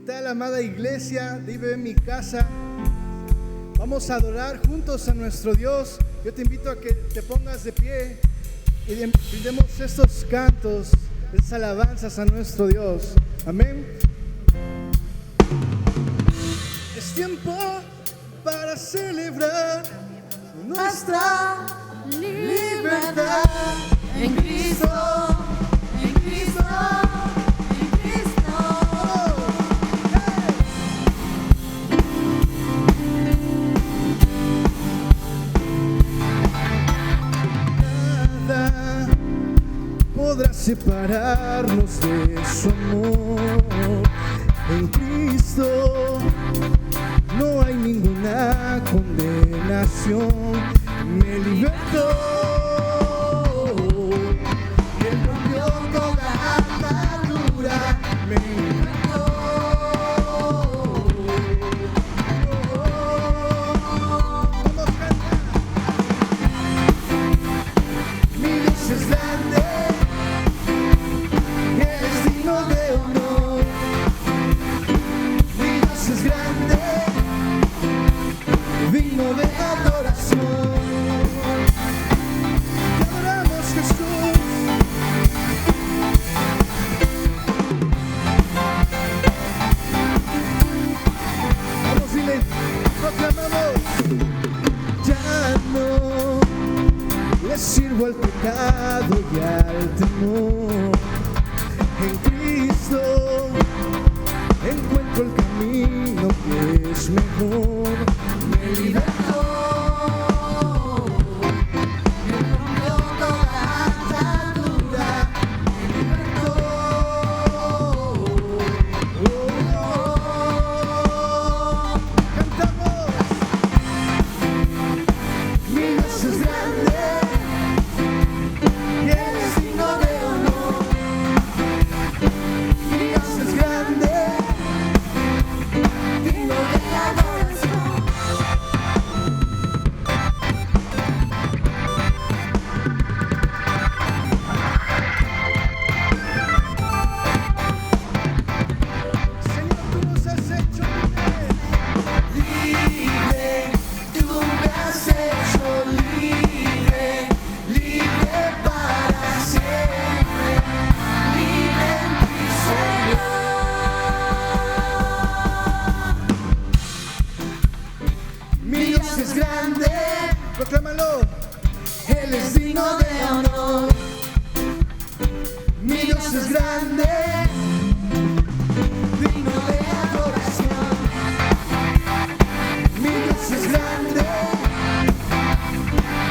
tal, amada iglesia de IBB Mi Casa? Vamos a adorar juntos a nuestro Dios. Yo te invito a que te pongas de pie y brindemos estos cantos, estas alabanzas a nuestro Dios. Amén. Es tiempo para celebrar nuestra libertad en Cristo, en Cristo, en Cristo. Nada podrá separarnos de su amor. En Cristo no hay ninguna condenación. Me libertó. Él rompió toda atadura. Me libertó. Vamos a cantar. Mi Dios es grande. Él es digno de honor. Mi Dios es grande, digno de adoración. Te adoramos, Jesús. Vamos, dile, proclamamos. Ya no le sirvo al pecado y al temor. En Cristo encuentro el camino que es mejor. Me libertó. Él rompió toda atadura. Me libertó. Cantamos. Mi Dios es grande y Él es digno de honor. Mi Dios es grande, digno de adoración. Señor, tú nos has hecho libre, tú me has hecho libre, libre para siempre, libre en ti, Señor. Mi Dios es grande, proclámalo. Él es digno de honor. Mi Dios es grande, digno de adoración. Mi Dios es grande,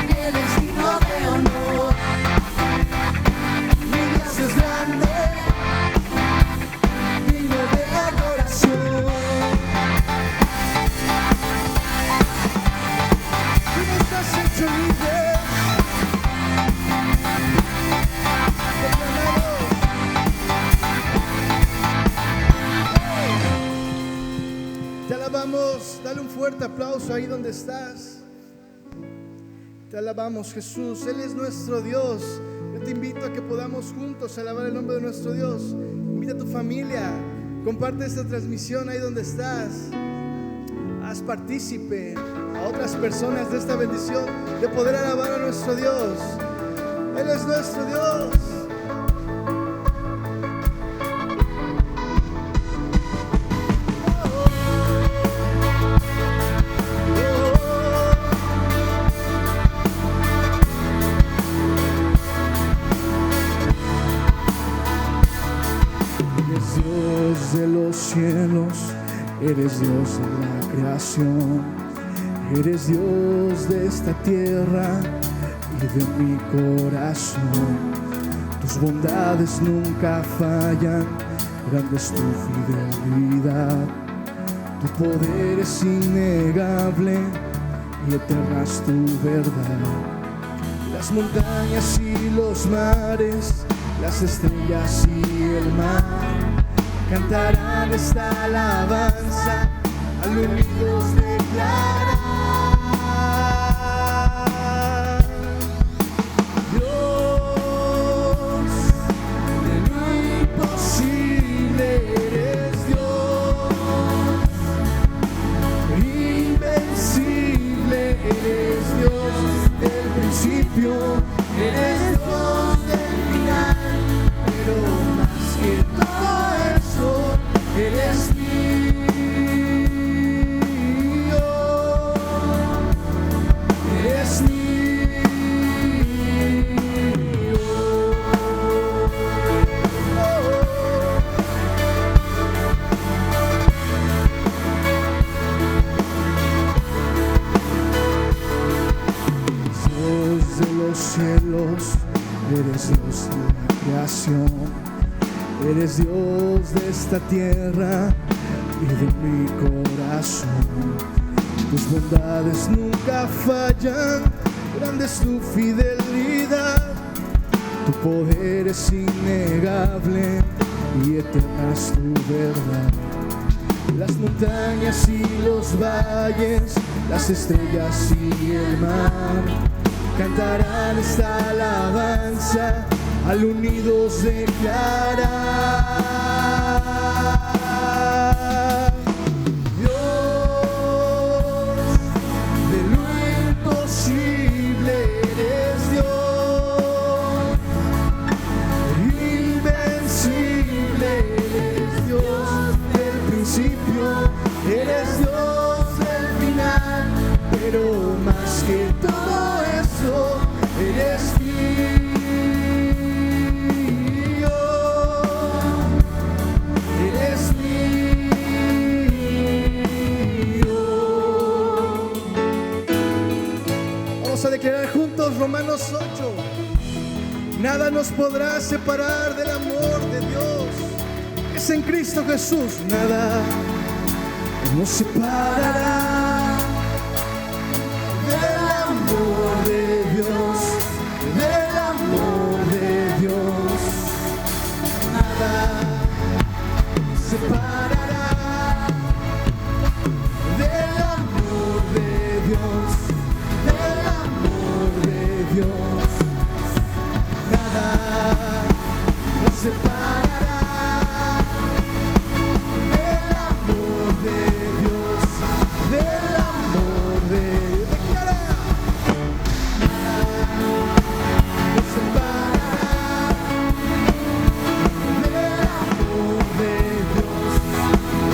Él es digno de honor. Mi Dios es grande, digno de adoración. Tú nos has hecho libres. Proclamamos. Te alabamos, dale un fuerte aplauso ahí donde estás. Te alabamos, Jesús, Él es nuestro Dios. Yo te invito a que podamos juntos alabar el nombre de nuestro Dios. Invita a tu familia, comparte esta transmisión ahí donde estás. Haz partícipe a otras personas de esta bendición de poder alabar a nuestro Dios. Él es nuestro Dios. Eres Dios de los cielos, eres Dios de la creación, eres Dios de esta tierra y de mi corazón. Tus bondades nunca fallan, grande es tu fidelidad. Tu poder es innegable y eterna es tu verdad. Las montañas y los mares, las estrellas y el mar cantarán esta alabanza, al unidos declarar: Dios de lo imposible eres Dios. Eres Dios de esta tierra y de mi corazón. Tus bondades nunca fallan, grande es tu fidelidad. Tu poder es innegable y eterna es tu verdad. Las montañas y los valles, las estrellas y el mar cantarán esta alabanza al unidos declarar. Dios de lo imposible eres Dios, invencible eres Dios del principio, eres Dios del final, pero más que todo eso eres a declarar juntos Romanos 8. Nada nos podrá separar del amor de Dios. Es en Cristo Jesús. Nada nos separará del amor de Dios. Del amor de Dios. Nada nos separará del amor de Dios. Dios, nada nos separará del amor de Dios, del amor de Dios. Declara, nada nos separará del amor de Dios,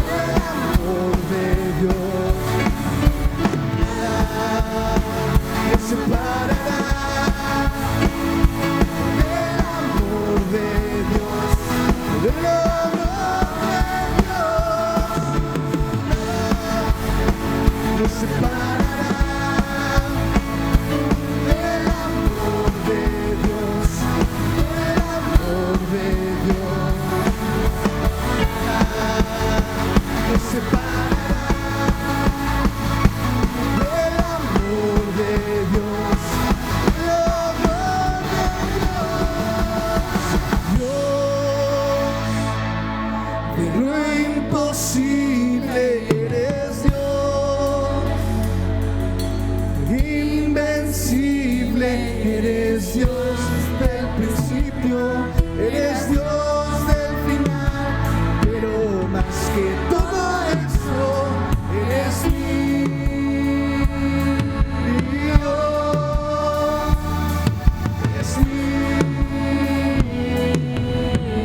del amor de Dios. Nada nos separará. Nos separará del amor de Dios, del amor de Dios. Nos separará del amor de Dios, del amor de Dios. Dios de lo imposible eres Dios, invencible eres Dios del principio, eres Dios del final, pero más que todo eso eres mi Dios, eres mi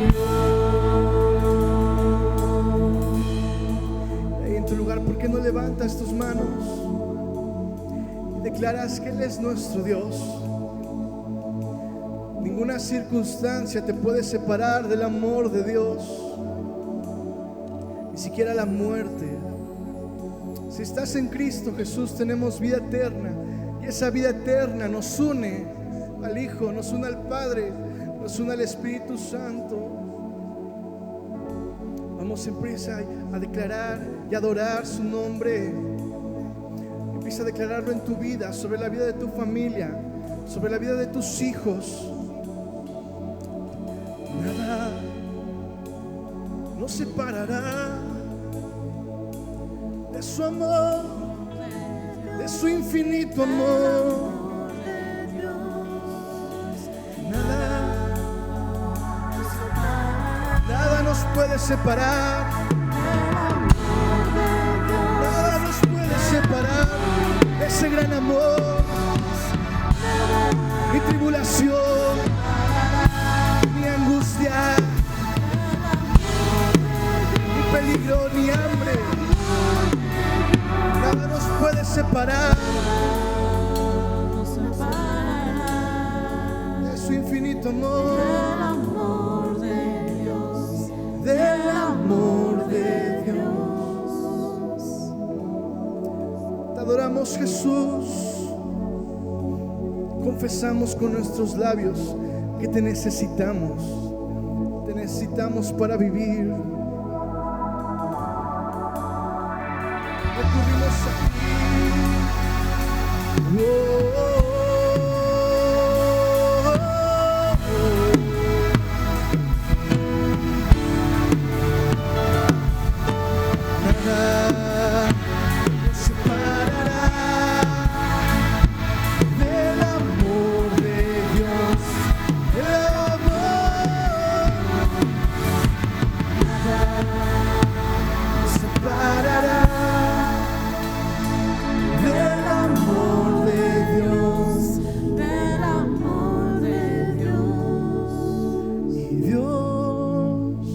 Dios. Ahí en tu lugar, ¿por qué no levantas tus manos? Declaras que Él es nuestro Dios. Ninguna circunstancia te puede separar del amor de Dios, ni siquiera la muerte. Si estás en Cristo Jesús, tenemos vida eterna, y esa vida eterna nos une al Hijo, nos une al Padre, nos une al Espíritu Santo. Vamos, empieza a declarar y adorar su nombre. Empieza a declararlo en tu vida, sobre la vida de tu familia, sobre la vida de tus hijos. Nada nos separará de su amor, de su infinito amor. Nada nos puede separar. Nada nos puede separar de ese gran amor. Ni tribulación, ni angustia, ni peligro, ni hambre. Nada nos puede separar de su infinito amor. Del amor de Dios. Te adoramos, Jesús. Confesamos con nuestros labios que te necesitamos. Te necesitamos. necesitamos para vivir. Recurrimos a ti. Nada nos separará del amor de Dios, del amor. Nada nos separará del amor de Dios, del amor de Dios. y Dios,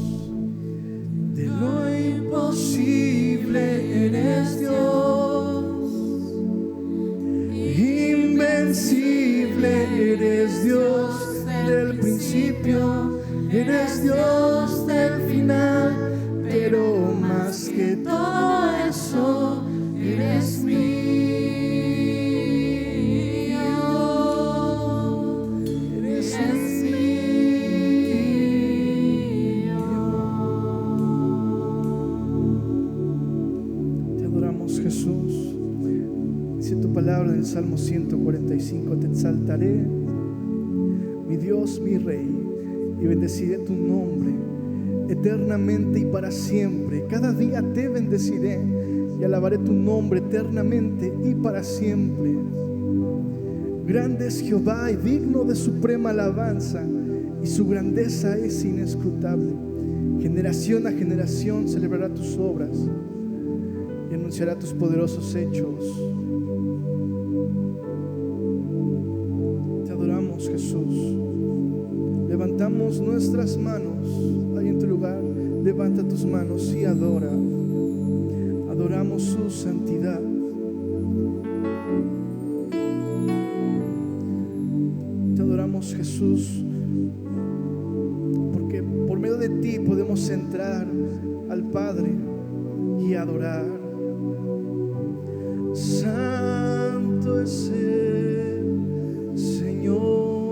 de lo imposible eres Dios, invencible eres Dios del principio, eres Dios del final, pero más que todo eso, eres mío, eres mío. Te adoramos, Jesús. Dice tu palabra en el Salmo 145: te exaltaré, mi Dios, mi Rey, y bendeciré tu nombre eternamente y para siempre. Cada día te bendeciré y alabaré tu nombre eternamente y para siempre. Grande es Jehová y digno de suprema alabanza, y su grandeza es inescrutable. Generación a generación celebrará tus obras y anunciará tus poderosos hechos. Te adoramos, Jesús. Levantamos nuestras manos. Ahí en tu lugar, levanta tus manos y adora. Adoramos su santidad. Te adoramos, Jesús, porque por medio de ti podemos entrar al Padre y adorar. Santo es el Señor,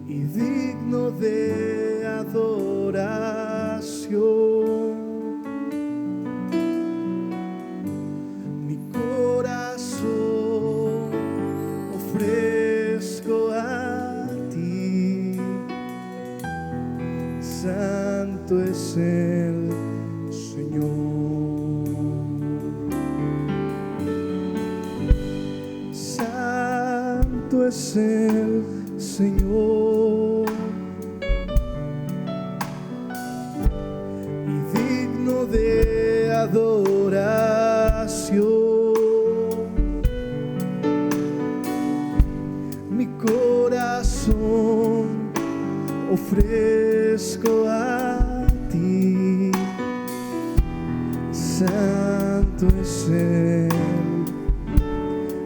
y digno de adoración. Mi corazón ofrezco a ti. Santo es el Señor. Santo es el Señor, y digno de adoración. Mi corazón ofrezco a ti. Santo es Él,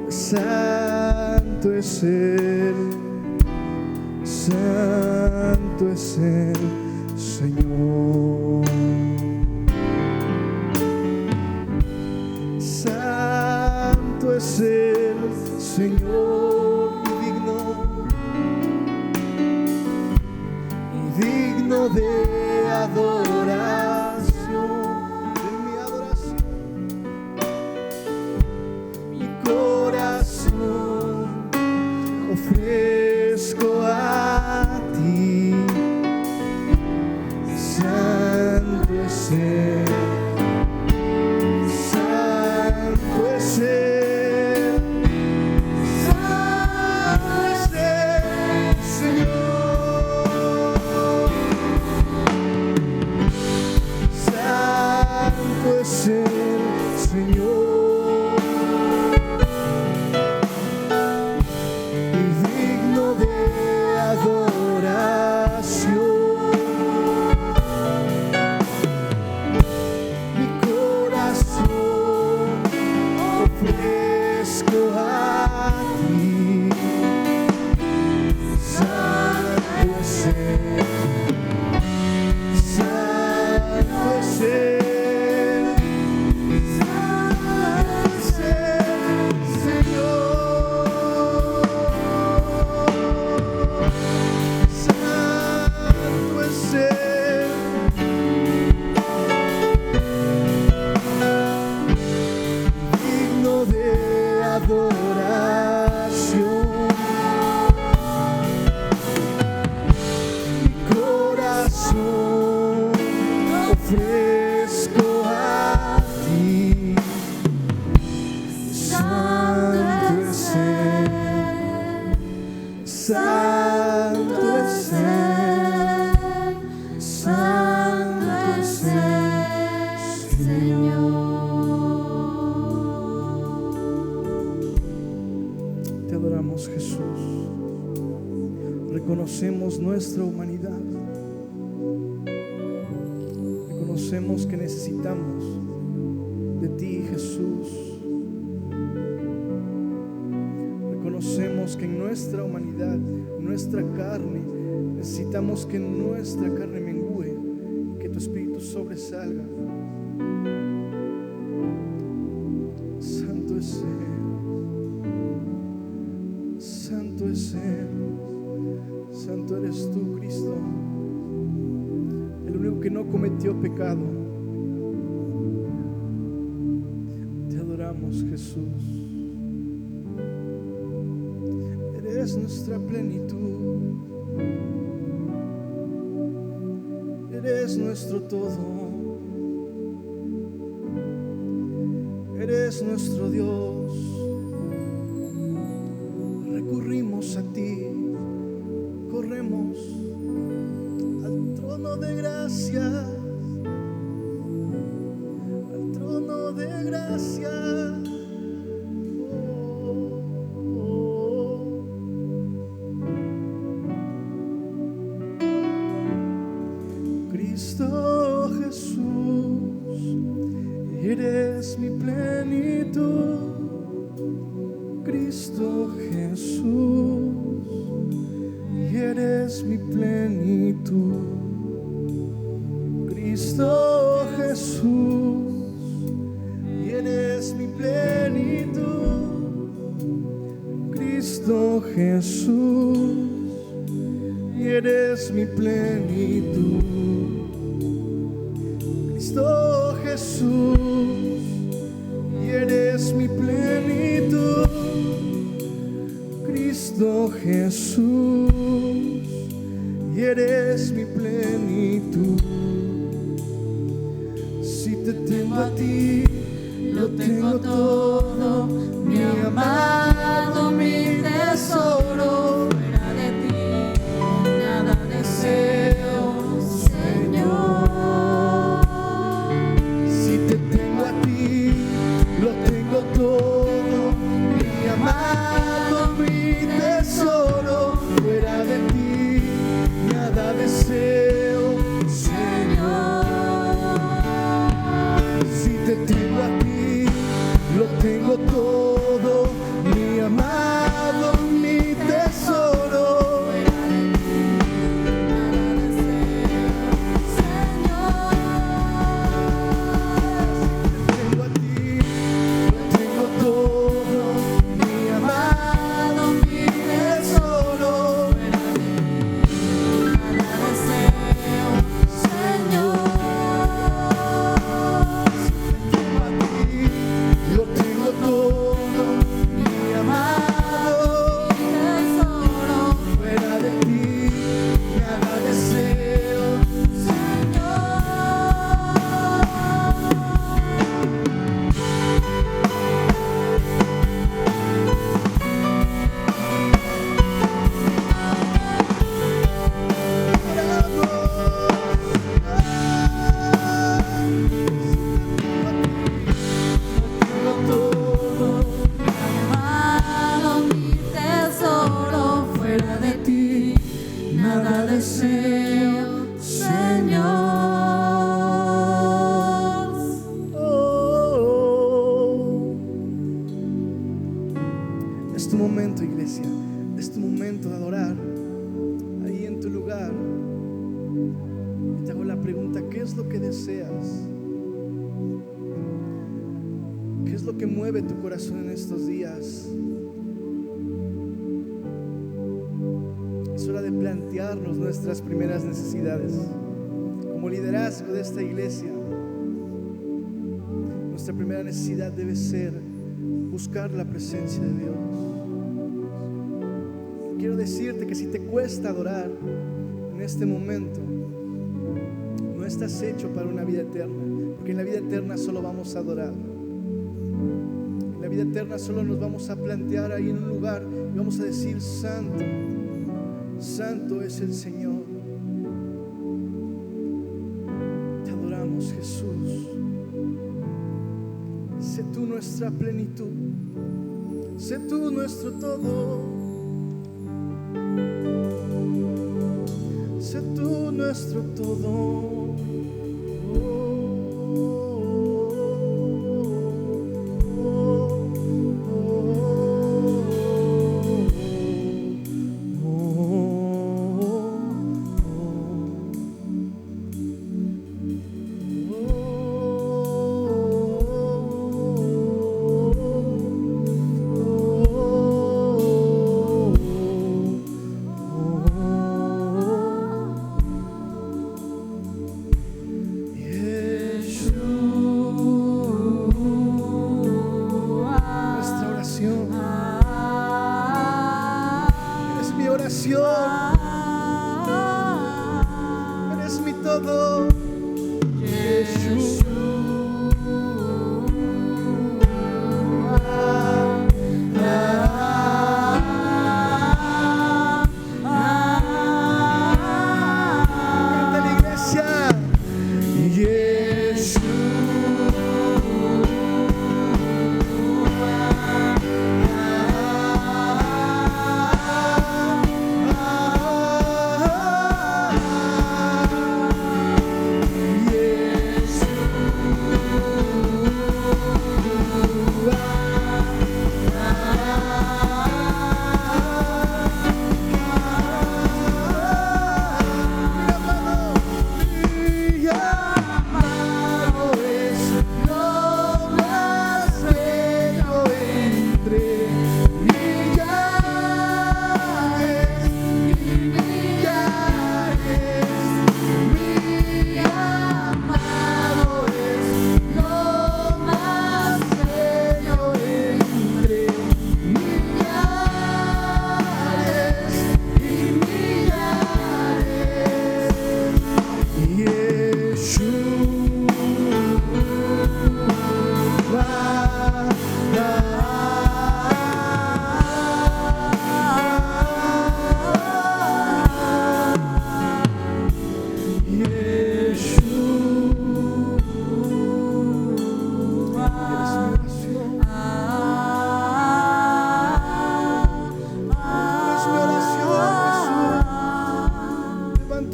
santo es Él, santo es el Señor. Santo es el Señor, y digno de adoración, de mi adoración. Mi corazón ofrezco a ti. Santo es Él, santo es Él, santo es el Señor. Santo es Él, Santo es el Señor. Te adoramos, Jesús. Reconocemos nuestra humanidad. Reconocemos que necesitamos de ti, Jesús. Reconocemos que en nuestra humanidad, nuestra carne, necesitamos que nuestra carne mengüe, que tu Espíritu sobresalga. Santo es Él, Santo es Él, Santo eres tú, Cristo, el único que no cometió pecado. Te adoramos, Jesús. Eres nuestra plenitud, eres nuestro todo, eres nuestro Dios. Recurrimos a ti, corremos al trono de gracia, al trono de gracia. Cristo Jesús, eres mi plenitud. Cristo Jesús, eres mi plenitud. Cristo Jesús, eres mi plenitud. Cristo Jesús, eres mi plenitud. Cristo Jesús, eres mi plenitud. Cristo Jesús, eres mi plenitud. Si te tengo a ti, lo tengo todo, mi amado, mi tesoro. Fuera de ti, nada deseo, Señor. Si te tengo a ti, lo tengo todo, mi amado, mi tesoro. Fuera de ti, nada deseo, Señor. Si te tengo a ti, lo tengo todo, mi amado, mi tesoro. Fuera de ti, nada deseo, Señor. Tengo a ti, lo tengo todo, mi amado, mi tesoro. Fuera de ti, nada deseo, Señor. Tengo a ti, lo tengo todo, mi amado. Tesoro, Fuera de ti, nada deseo. Tengo todo, amado, mi tesoro, fuera de ti, nada deseo, Señor. Es tu momento, iglesia. Es tu momento de adorar ahí en tu lugar. Y te hago la pregunta: ¿qué es lo que deseas? ¿Qué es lo que mueve tu corazón en estos días? Es hora de plantearnos nuestras primeras necesidades. Como liderazgo de esta iglesia, nuestra primera necesidad debe ser buscar la presencia de Dios. Quiero decirte que si te cuesta adorar en este momento, no estás hecho para una vida eterna, porque en la vida eterna solo vamos a adorar. En la vida eterna solo nos vamos a plantear ahí en un lugar y vamos a decir: Santo, santo es el Señor. Te adoramos, Jesús. Sé tú nuestra plenitud, sé tú nuestro todo, sé tú nuestro todo. Eres mi todo, Jesús. Canta la iglesia, Jesús.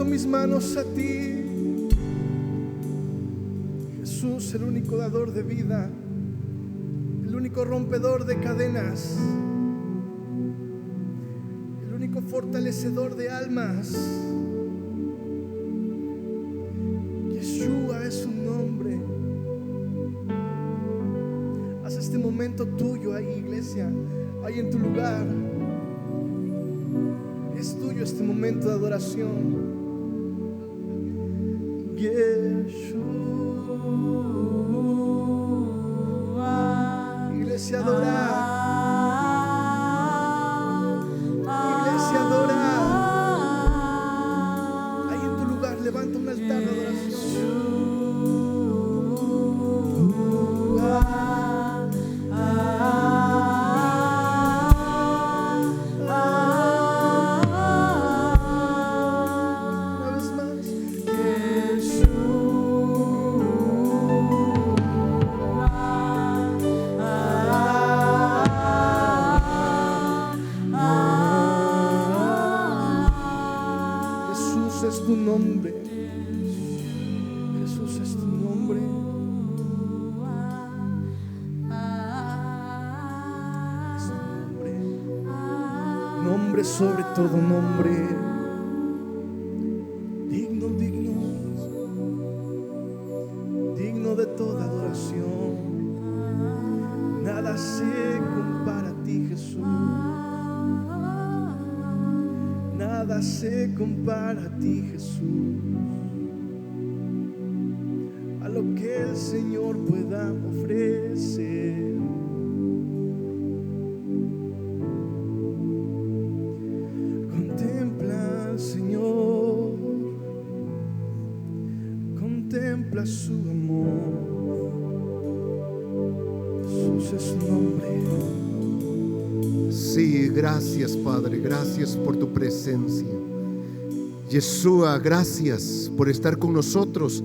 Mis manos a ti, Jesús, el único dador de vida, el único rompedor de cadenas, el único fortalecedor de almas. Yeshua es un nombre. Haz este momento tuyo ahí, iglesia, ahí en tu lugar. Es tuyo este momento de adoración. Yeshua. Iglesia, adora. Iglesia, adora. Ahí en tu lugar levanta un altar de adoración. Es tu nombre, Jesús es tu nombre. Es tu nombre, nombre sobre todo nombre. Digno, digno, digno de toda adoración. Nada se compara a ti, Jesús. Nada se compara a ti, Jesús, a lo que el Señor pueda ofrecer. Contempla, Señor, contempla su amor. Jesús es su nombre. Sí, gracias, Padre, gracias por tu presencia. Yeshua, gracias por estar con nosotros,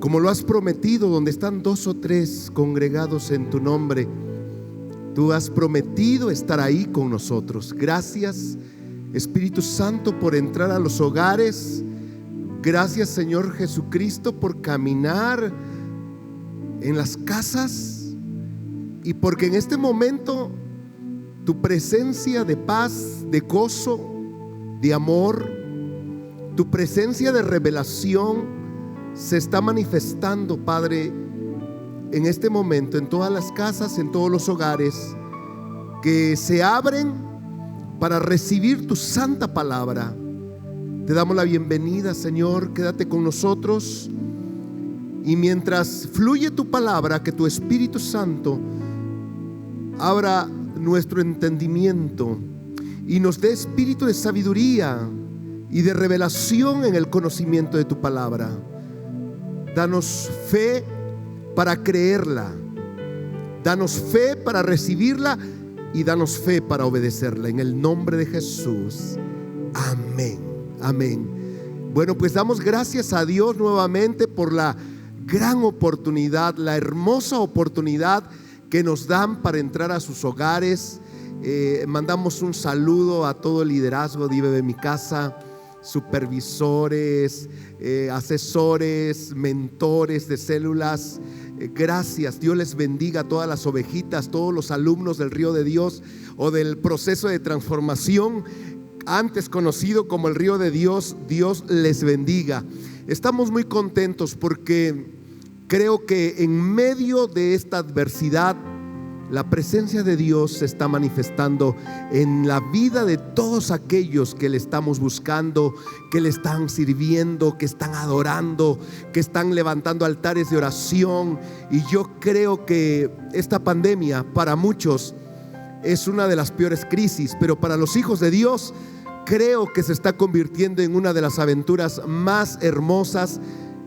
como lo has prometido, donde están 2 o 3 congregados en tu nombre. Tú has prometido estar ahí con nosotros. Gracias, Espíritu Santo, por entrar a los hogares. Gracias, Señor Jesucristo, por caminar en las casas, y porque en este momento tu presencia de paz, de gozo, de amor, tu presencia de revelación se está manifestando, Padre, en este momento, en todas las casas, en todos los hogares que se abren para recibir tu santa palabra. Te damos la bienvenida, Señor. Quédate con nosotros, y mientras fluye tu palabra, que tu Espíritu Santo abra nuestro entendimiento y nos dé espíritu de sabiduría y de revelación en el conocimiento de tu palabra. Danos fe para creerla, danos fe para recibirla, y danos fe para obedecerla, en el nombre de Jesús. Amén, amén. Bueno, pues damos gracias a Dios nuevamente por la gran oportunidad, la hermosa oportunidad que nos dan para entrar a sus hogares. Mandamos un saludo a todo el liderazgo de Vive Mi Casa, supervisores, asesores, mentores de células. Gracias, Dios les bendiga a todas las ovejitas, todos los alumnos del Río de Dios, o del proceso de transformación, antes conocido como el Río de Dios. Dios les bendiga. Estamos muy contentos porque creo que en medio de esta adversidad, la presencia de Dios se está manifestando en la vida de todos aquellos que le estamos buscando, que le están sirviendo, que están adorando, que están levantando altares de oración. Y yo creo que esta pandemia para muchos es una de las peores crisis, pero para los hijos de Dios creo que se está convirtiendo en una de las aventuras más hermosas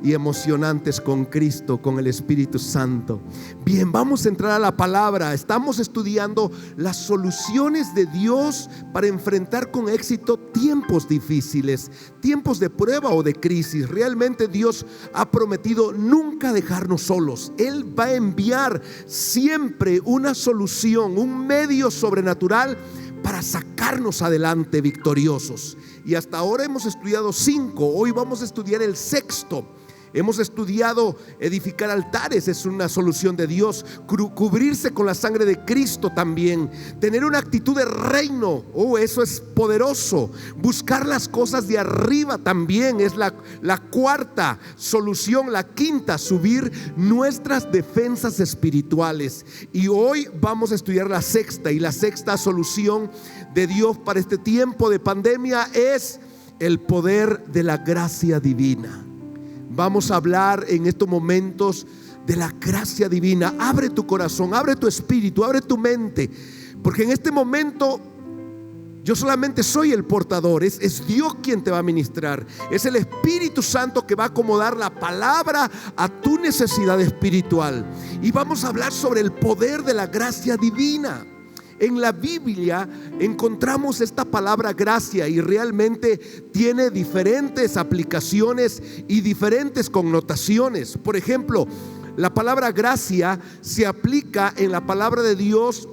y emocionantes con Cristo, con el Espíritu Santo. Bien, vamos a entrar a la palabra. Estamos estudiando las soluciones de Dios para enfrentar con éxito tiempos difíciles, tiempos de prueba o de crisis. Realmente Dios ha prometido nunca dejarnos solos. Él va a enviar siempre una solución, un medio sobrenatural para sacarnos adelante victoriosos. Y hasta ahora hemos estudiado 5, hoy vamos a estudiar el 6. Hemos estudiado edificar altares, es una solución de Dios. Cubrirse con la sangre de Cristo también. Tener una actitud de reino, eso es poderoso. Buscar las cosas de arriba también es la 4ª solución. La 5ª, subir nuestras defensas espirituales. Y hoy vamos a estudiar la 6ª, y la 6ª solución de Dios para este tiempo de pandemia es el poder de la gracia divina. Vamos a hablar en estos momentos de la gracia divina. Abre tu corazón, abre tu espíritu, abre tu mente, porque en este momento yo solamente soy el portador. Es Dios quien te va a ministrar. Es el Espíritu Santo que va a acomodar la palabra a tu necesidad espiritual. Y vamos a hablar sobre el poder de la gracia divina. En la Biblia encontramos esta palabra gracia, y realmente tiene diferentes aplicaciones y diferentes connotaciones. Por ejemplo, la palabra gracia se aplica en la palabra de Dios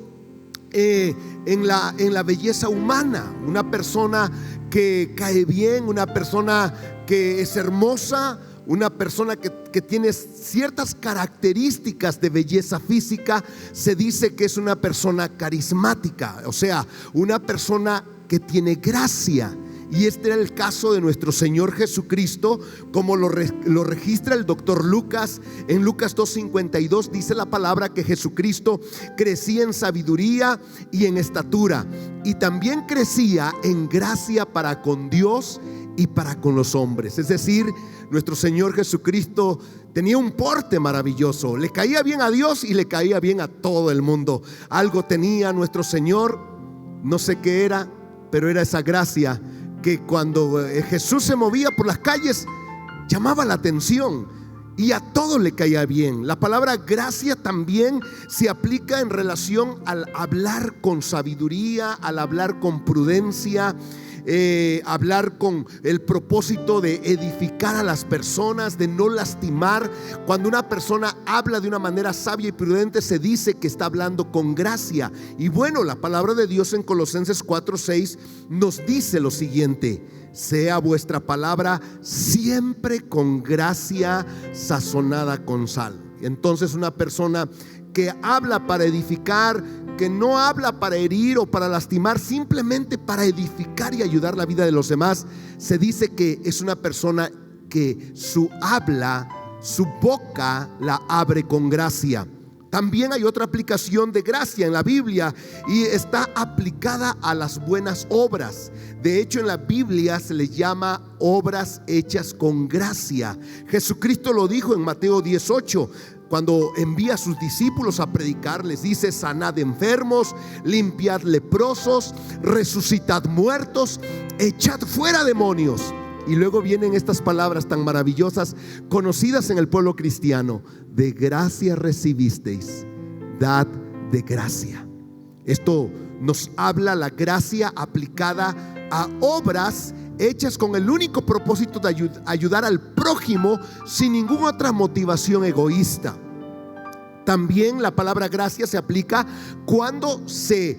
en la belleza humana. Una persona que cae bien, una persona que es hermosa, una persona que tiene ciertas características de belleza física, se dice que es una persona carismática, o sea, una persona que tiene gracia. Y este era el caso de nuestro Señor Jesucristo, como lo registra el doctor Lucas. En Lucas 2:52 dice la palabra que Jesucristo crecía en sabiduría y en estatura, y también crecía en gracia para con Dios y para con los hombres. Es decir, nuestro Señor Jesucristo tenía un porte maravilloso. Le caía bien a Dios y le caía bien a todo el mundo. Algo tenía nuestro Señor, no sé qué era, pero era esa gracia que cuando Jesús se movía por las calles llamaba la atención y a todos le caía bien. La palabra gracia también se aplica en relación al hablar con sabiduría, al hablar con prudencia. hablar con el propósito de edificar a las personas, de no lastimar. Cuando una persona habla de una manera sabia y prudente, se dice que está hablando con gracia. Y bueno, la palabra de Dios en Colosenses 4:6 nos dice lo siguiente: sea vuestra palabra siempre con gracia, sazonada con sal. Entonces, una persona que habla para edificar, que no habla para herir o para lastimar, simplemente para edificar y ayudar la vida de los demás, se dice que es una persona que su habla, su boca la abre con gracia. También hay otra aplicación de gracia en la Biblia y está aplicada a las buenas obras. De hecho, en la Biblia se les llama obras hechas con gracia. Jesucristo lo dijo en Mateo 18, cuando envía a sus discípulos a predicar. Les dice: sanad enfermos, limpiad leprosos, resucitad muertos, echad fuera demonios. Y luego vienen estas palabras tan maravillosas, conocidas en el pueblo cristiano: de gracia recibisteis, dad de gracia. Esto nos habla la gracia aplicada a obras hechas con el único propósito de ayudar al prójimo sin ninguna otra motivación egoísta. También la palabra gracia se aplica cuando se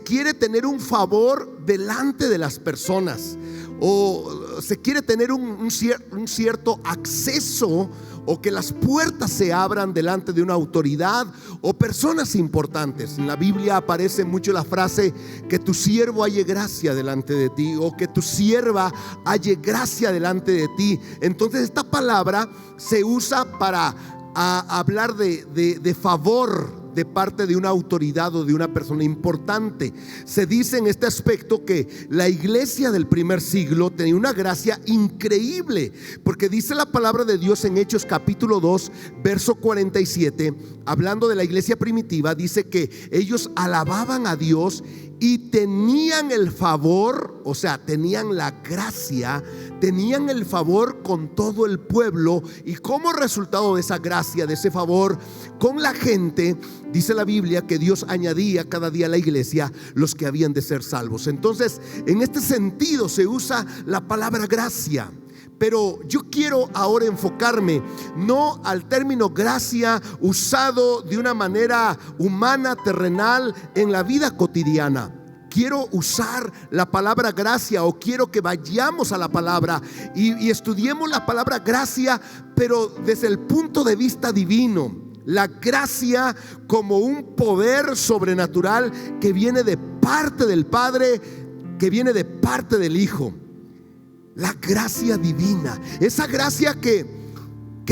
quiere tener un favor delante de las personas, o se quiere tener un cierto acceso, o que las puertas se abran delante de una autoridad o personas importantes. En la Biblia aparece mucho la frase: que tu siervo halle gracia delante de ti, o que tu sierva halle gracia delante de ti. Entonces esta palabra se usa para hablar de favor de parte de una autoridad o de una persona importante. Se dice en este aspecto que la iglesia del primer siglo tenía una gracia increíble, porque dice la palabra de Dios en Hechos capítulo 2 verso 47, hablando de la iglesia primitiva, dice que ellos alababan a Dios y tenían el favor, o sea, tenían la gracia, tenían el favor con todo el pueblo. Y como resultado de esa gracia, de ese favor con la gente, dice la Biblia que Dios añadía cada día a la iglesia los que habían de ser salvos. Entonces, en este sentido se usa la palabra gracia. Pero yo quiero ahora enfocarme no al término gracia usado de una manera humana, terrenal, en la vida cotidiana. Quiero usar la palabra gracia, o quiero que vayamos a la palabra y estudiemos la palabra gracia, pero desde el punto de vista divino. La gracia como un poder sobrenatural que viene de parte del Padre, que viene de parte del Hijo. La gracia divina, esa gracia que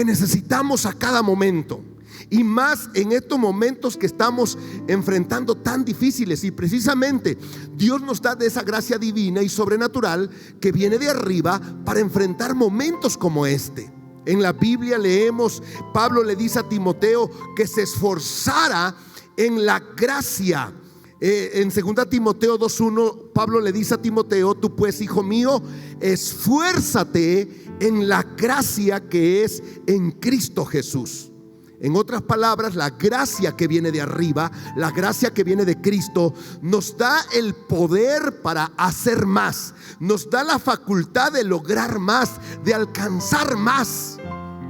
necesitamos a cada momento, y más en estos momentos que estamos enfrentando tan difíciles. Y precisamente Dios nos da de esa gracia divina y sobrenatural que viene de arriba para enfrentar momentos como este. En la Biblia leemos, Pablo le dice a Timoteo que se esforzara en la gracia. En 2 Timoteo 2:1, Pablo le dice a Timoteo: tú pues, hijo mío, esfuérzate en la gracia que es en Cristo Jesús. En otras palabras, la gracia que viene de arriba, la gracia que viene de Cristo, nos da el poder para hacer más, nos da la facultad de lograr más, de alcanzar más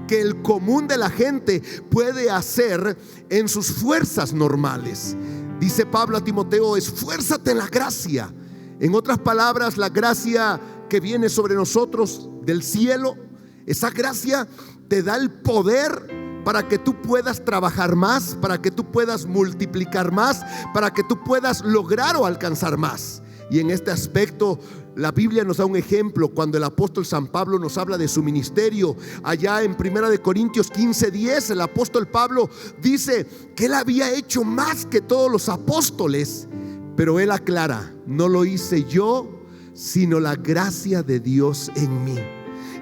que el común de la gente puede hacer en sus fuerzas normales. Dice Pablo a Timoteo: esfuérzate en la gracia. En otras palabras, la gracia que viene sobre nosotros del cielo, esa gracia te da el poder para que tú puedas trabajar más, para que tú puedas multiplicar más, para que tú puedas lograr o alcanzar más. Y en este aspecto la Biblia nos da un ejemplo cuando el apóstol San Pablo nos habla de su ministerio. Allá en 1 Corintios 15:10, el apóstol Pablo dice que él había hecho más que todos los apóstoles, pero él aclara: no lo hice yo, sino la gracia de Dios en mí.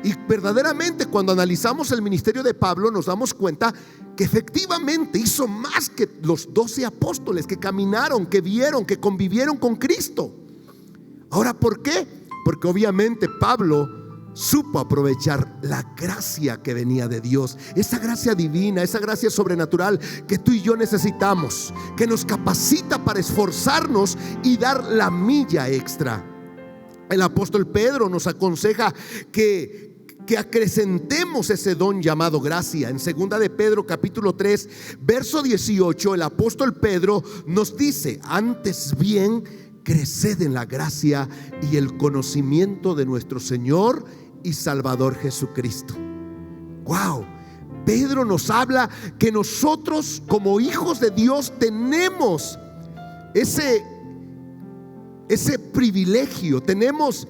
Y verdaderamente, cuando analizamos el ministerio de Pablo, nos damos cuenta que efectivamente hizo más que los 12 apóstoles que caminaron, que vieron, que convivieron con Cristo. Ahora, ¿por qué? Porque obviamente Pablo supo aprovechar la gracia que venía de Dios, esa gracia divina, esa gracia sobrenatural que tú y yo necesitamos, que nos capacita para esforzarnos y dar la milla extra. el apóstol Pedro nos aconseja que acrecentemos ese don llamado gracia. En 2 de Pedro capítulo 3 verso 18, el apóstol Pedro nos dice: antes bien, creced en la gracia y el conocimiento de nuestro Señor y Salvador Jesucristo. Wow, Pedro nos habla que nosotros como hijos de Dios tenemos ese privilegio, tenemos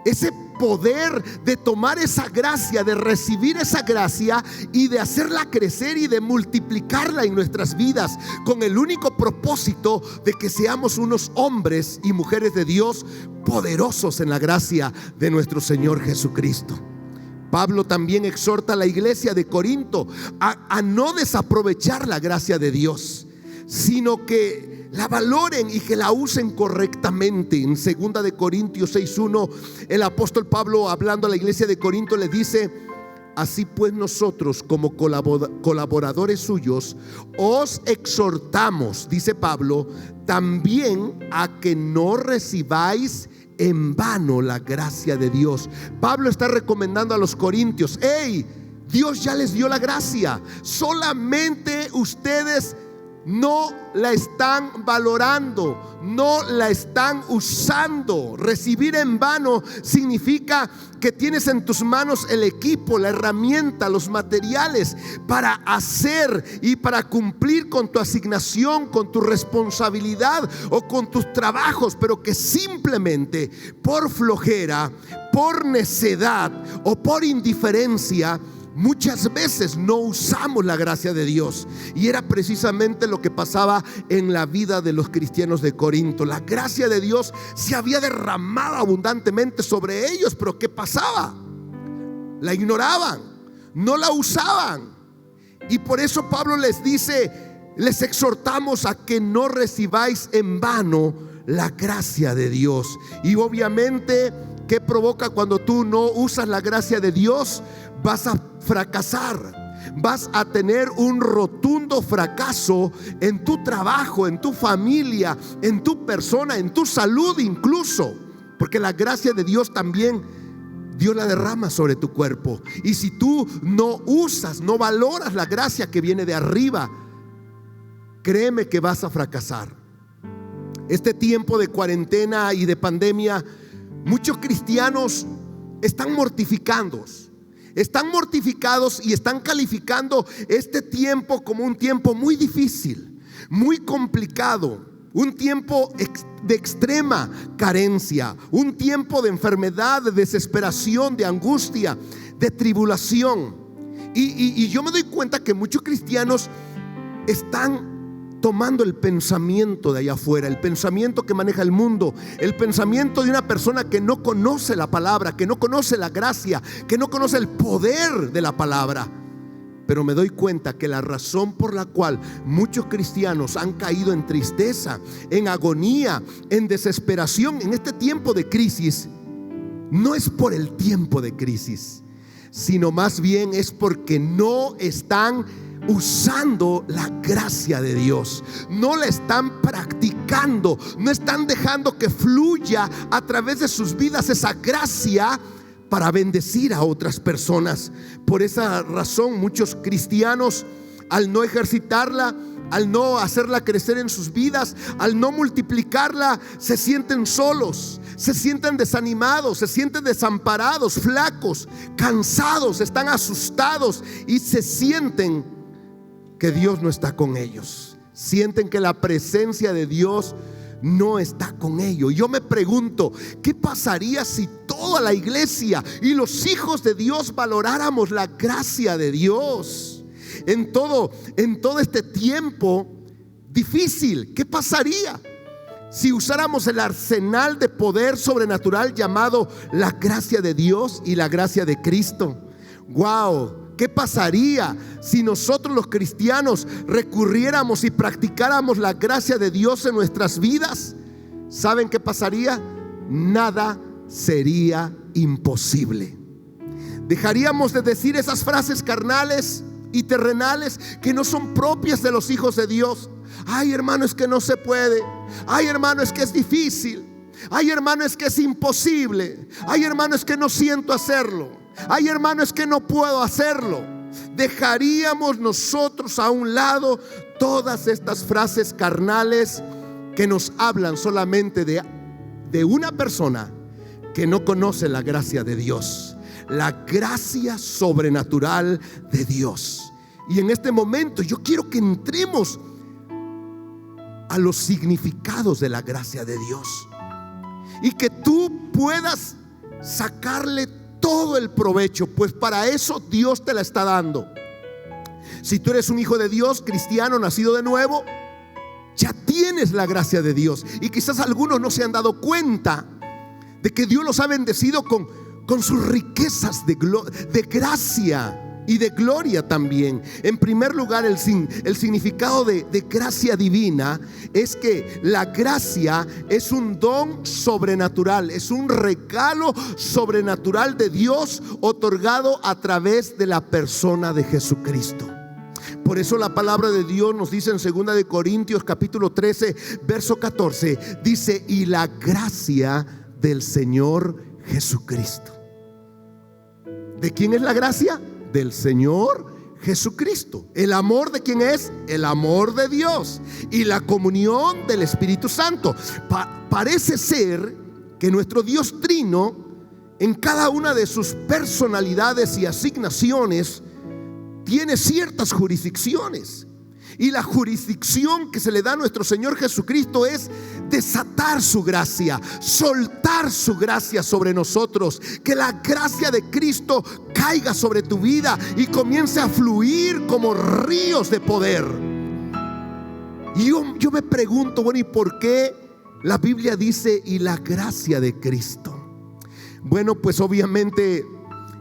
ese poder de tomar esa gracia, de recibir esa gracia y de hacerla crecer y de multiplicarla en nuestras vidas, con el único propósito de que seamos unos hombres y mujeres de Dios poderosos en la gracia de nuestro Señor Jesucristo. Pablo también exhorta a la iglesia de Corinto a no desaprovechar la gracia de Dios, sino que la valoren y que la usen correctamente. En 2 de Corintios 6:1, el apóstol Pablo, hablando a la iglesia de Corinto, le dice: así pues nosotros, como colaboradores suyos, os exhortamos, dice Pablo, también a que no recibáis en vano la gracia de Dios. Pablo está recomendando a los corintios: hey, Dios ya les dio la gracia, solamente ustedes no la están valorando, no la están usando. Recibir en vano significa que tienes en tus manos el equipo, la herramienta, los materiales para hacer y para cumplir con tu asignación, con tu responsabilidad o con tus trabajos, pero que simplemente por flojera, por necedad o por indiferencia muchas veces no usamos la gracia de Dios. Y era precisamente lo que pasaba en la vida de los cristianos de Corinto. La gracia de Dios se había derramado abundantemente sobre ellos, pero ¿qué pasaba? La ignoraban, no la usaban. Y por eso Pablo les dice: les exhortamos a que no recibáis en vano la gracia de Dios. Y obviamente, ¿qué provoca cuando tú no usas la gracia de Dios? Vas a fracasar, vas a tener un rotundo fracaso en tu trabajo, en tu familia, en tu persona, en tu salud incluso, porque la gracia de Dios también Dios la derrama sobre tu cuerpo. Y si tú no usas, no valoras la gracia que viene de arriba, créeme que vas a fracasar. Este tiempo de cuarentena y de pandemia, muchos cristianos están mortificados y están calificando este tiempo como un tiempo muy difícil, muy complicado, un tiempo de extrema carencia, un tiempo de enfermedad, de desesperación, de angustia, de tribulación. Y yo me doy cuenta que muchos cristianos están tomando el pensamiento de allá afuera, el pensamiento que maneja el mundo, el pensamiento de una persona que no conoce la palabra, que no conoce la gracia, que no conoce el poder de la palabra. Pero me doy cuenta que la razón por la cual muchos cristianos han caído en tristeza, en agonía, en desesperación en este tiempo de crisis, no es por el tiempo de crisis, sino más bien es porque no están usando la gracia de Dios, no la están practicando, no están dejando que fluya a través de sus vidas esa gracia para bendecir a otras personas. Por esa razón muchos cristianos, al no ejercitarla, al no hacerla crecer en sus vidas, al no multiplicarla, se sienten solos, se sienten desanimados, se sienten desamparados, flacos, cansados, están asustados y se sienten que Dios no está con ellos. Sienten que la presencia de Dios no está con ellos. Yo me pregunto, ¿qué pasaría si toda la iglesia y los hijos de Dios valoráramos la gracia de Dios en todo este tiempo difícil? ¿Qué pasaría si usáramos el arsenal de poder sobrenatural llamado la gracia de Dios y la gracia de Cristo? ¡Wow! ¿Qué pasaría si nosotros los cristianos recurriéramos y practicáramos la gracia de Dios en nuestras vidas? ¿Saben qué pasaría? Nada sería imposible. Dejaríamos de decir esas frases carnales y terrenales que no son propias de los hijos de Dios. Ay, hermano, es que no se puede. Ay, hermano, es que es difícil. Ay, hermano, es que es imposible. Ay, hermano, es que no siento hacerlo. Ay, hermano, es que no puedo hacerlo. Dejaríamos nosotros a un lado todas estas frases carnales que nos hablan solamente de una persona que no conoce la gracia de Dios, la gracia sobrenatural de Dios. Y en este momento yo quiero que entremos a los significados de la gracia de Dios y que tú puedas sacarle todo el provecho, pues para eso Dios te la está dando. Si tú eres un hijo de Dios, cristiano, nacido de nuevo, ya tienes la gracia de Dios. Y quizás algunos no se han dado cuenta de que Dios los ha bendecido con sus riquezas de gracia y de gloria también. En primer lugar, el significado de gracia divina es que la gracia es un don sobrenatural, es un regalo sobrenatural de Dios otorgado a través de la persona de Jesucristo. Por eso la palabra de Dios nos dice en 2 de Corintios capítulo 13 verso 14, dice: y la gracia del Señor Jesucristo. ¿De quién es la gracia? Del Señor Jesucristo. ¿El amor de quién es? El amor de Dios. Y la comunión del Espíritu Santo. Parece ser que nuestro Dios trino, en cada una de sus personalidades y asignaciones, tiene ciertas jurisdicciones. Y la jurisdicción que se le da a nuestro Señor Jesucristo es desatar su gracia, soltar su gracia sobre nosotros. Que la gracia de Cristo caiga sobre tu vida y comience a fluir como ríos de poder. Y yo me pregunto, bueno, ¿y por qué la Biblia dice y la gracia de Cristo? Bueno, pues obviamente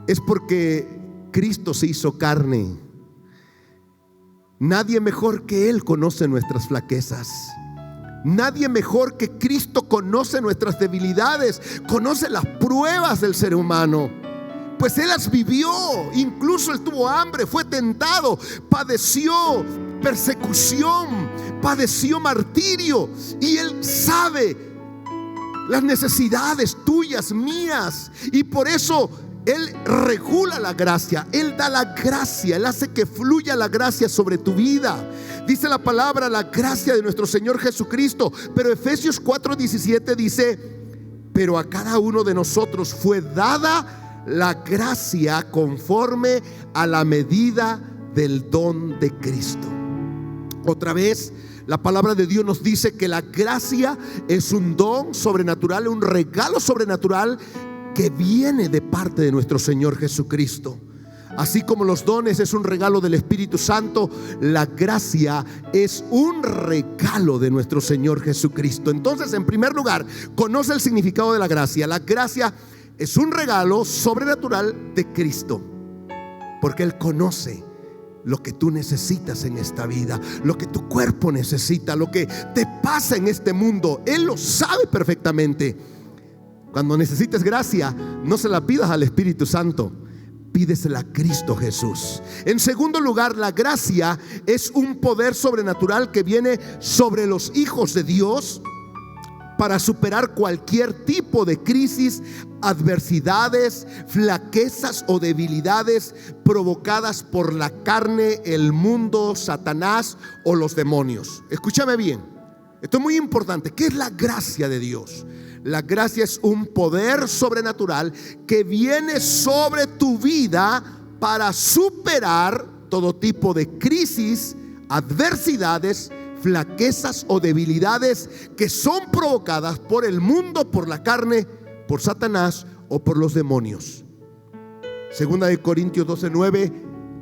es porque Cristo se hizo carne. Nadie mejor que Él conoce nuestras flaquezas. Nadie mejor que Cristo conoce nuestras debilidades, conoce las pruebas del ser humano. Pues Él las vivió. Incluso Él tuvo hambre, fue tentado, padeció persecución, padeció martirio. Y Él sabe las necesidades tuyas, mías. Y por eso Él regula la gracia, Él da la gracia, Él hace que fluya la gracia sobre tu vida. Dice la palabra, la gracia de nuestro Señor Jesucristo. Pero Efesios 4:17 dice: pero a cada uno de nosotros fue dada la gracia conforme a la medida del don de Cristo. Otra vez, la palabra de Dios nos dice que la gracia es un don sobrenatural, un regalo sobrenatural que viene de parte de nuestro Señor Jesucristo. Así como los dones es un regalo del Espíritu Santo, la gracia es un regalo de nuestro Señor Jesucristo. Entonces, en primer lugar, conoce el significado de la gracia. La gracia es un regalo sobrenatural de Cristo, porque Él conoce lo que tú necesitas en esta vida, lo que tu cuerpo necesita, lo que te pasa en este mundo. Él lo sabe perfectamente. Cuando necesites gracia, no se la pidas al Espíritu Santo, pídesela a Cristo Jesús. En segundo lugar, la gracia es un poder sobrenatural que viene sobre los hijos de Dios para superar cualquier tipo de crisis, adversidades, flaquezas o debilidades provocadas por la carne, el mundo, Satanás o los demonios. Escúchame bien, esto es muy importante. ¿Qué es la gracia de Dios? La gracia es un poder sobrenatural que viene sobre tu vida para superar todo tipo de crisis, adversidades, flaquezas o debilidades que son provocadas por el mundo, por la carne, por Satanás o por los demonios. Segunda de Corintios 12:9,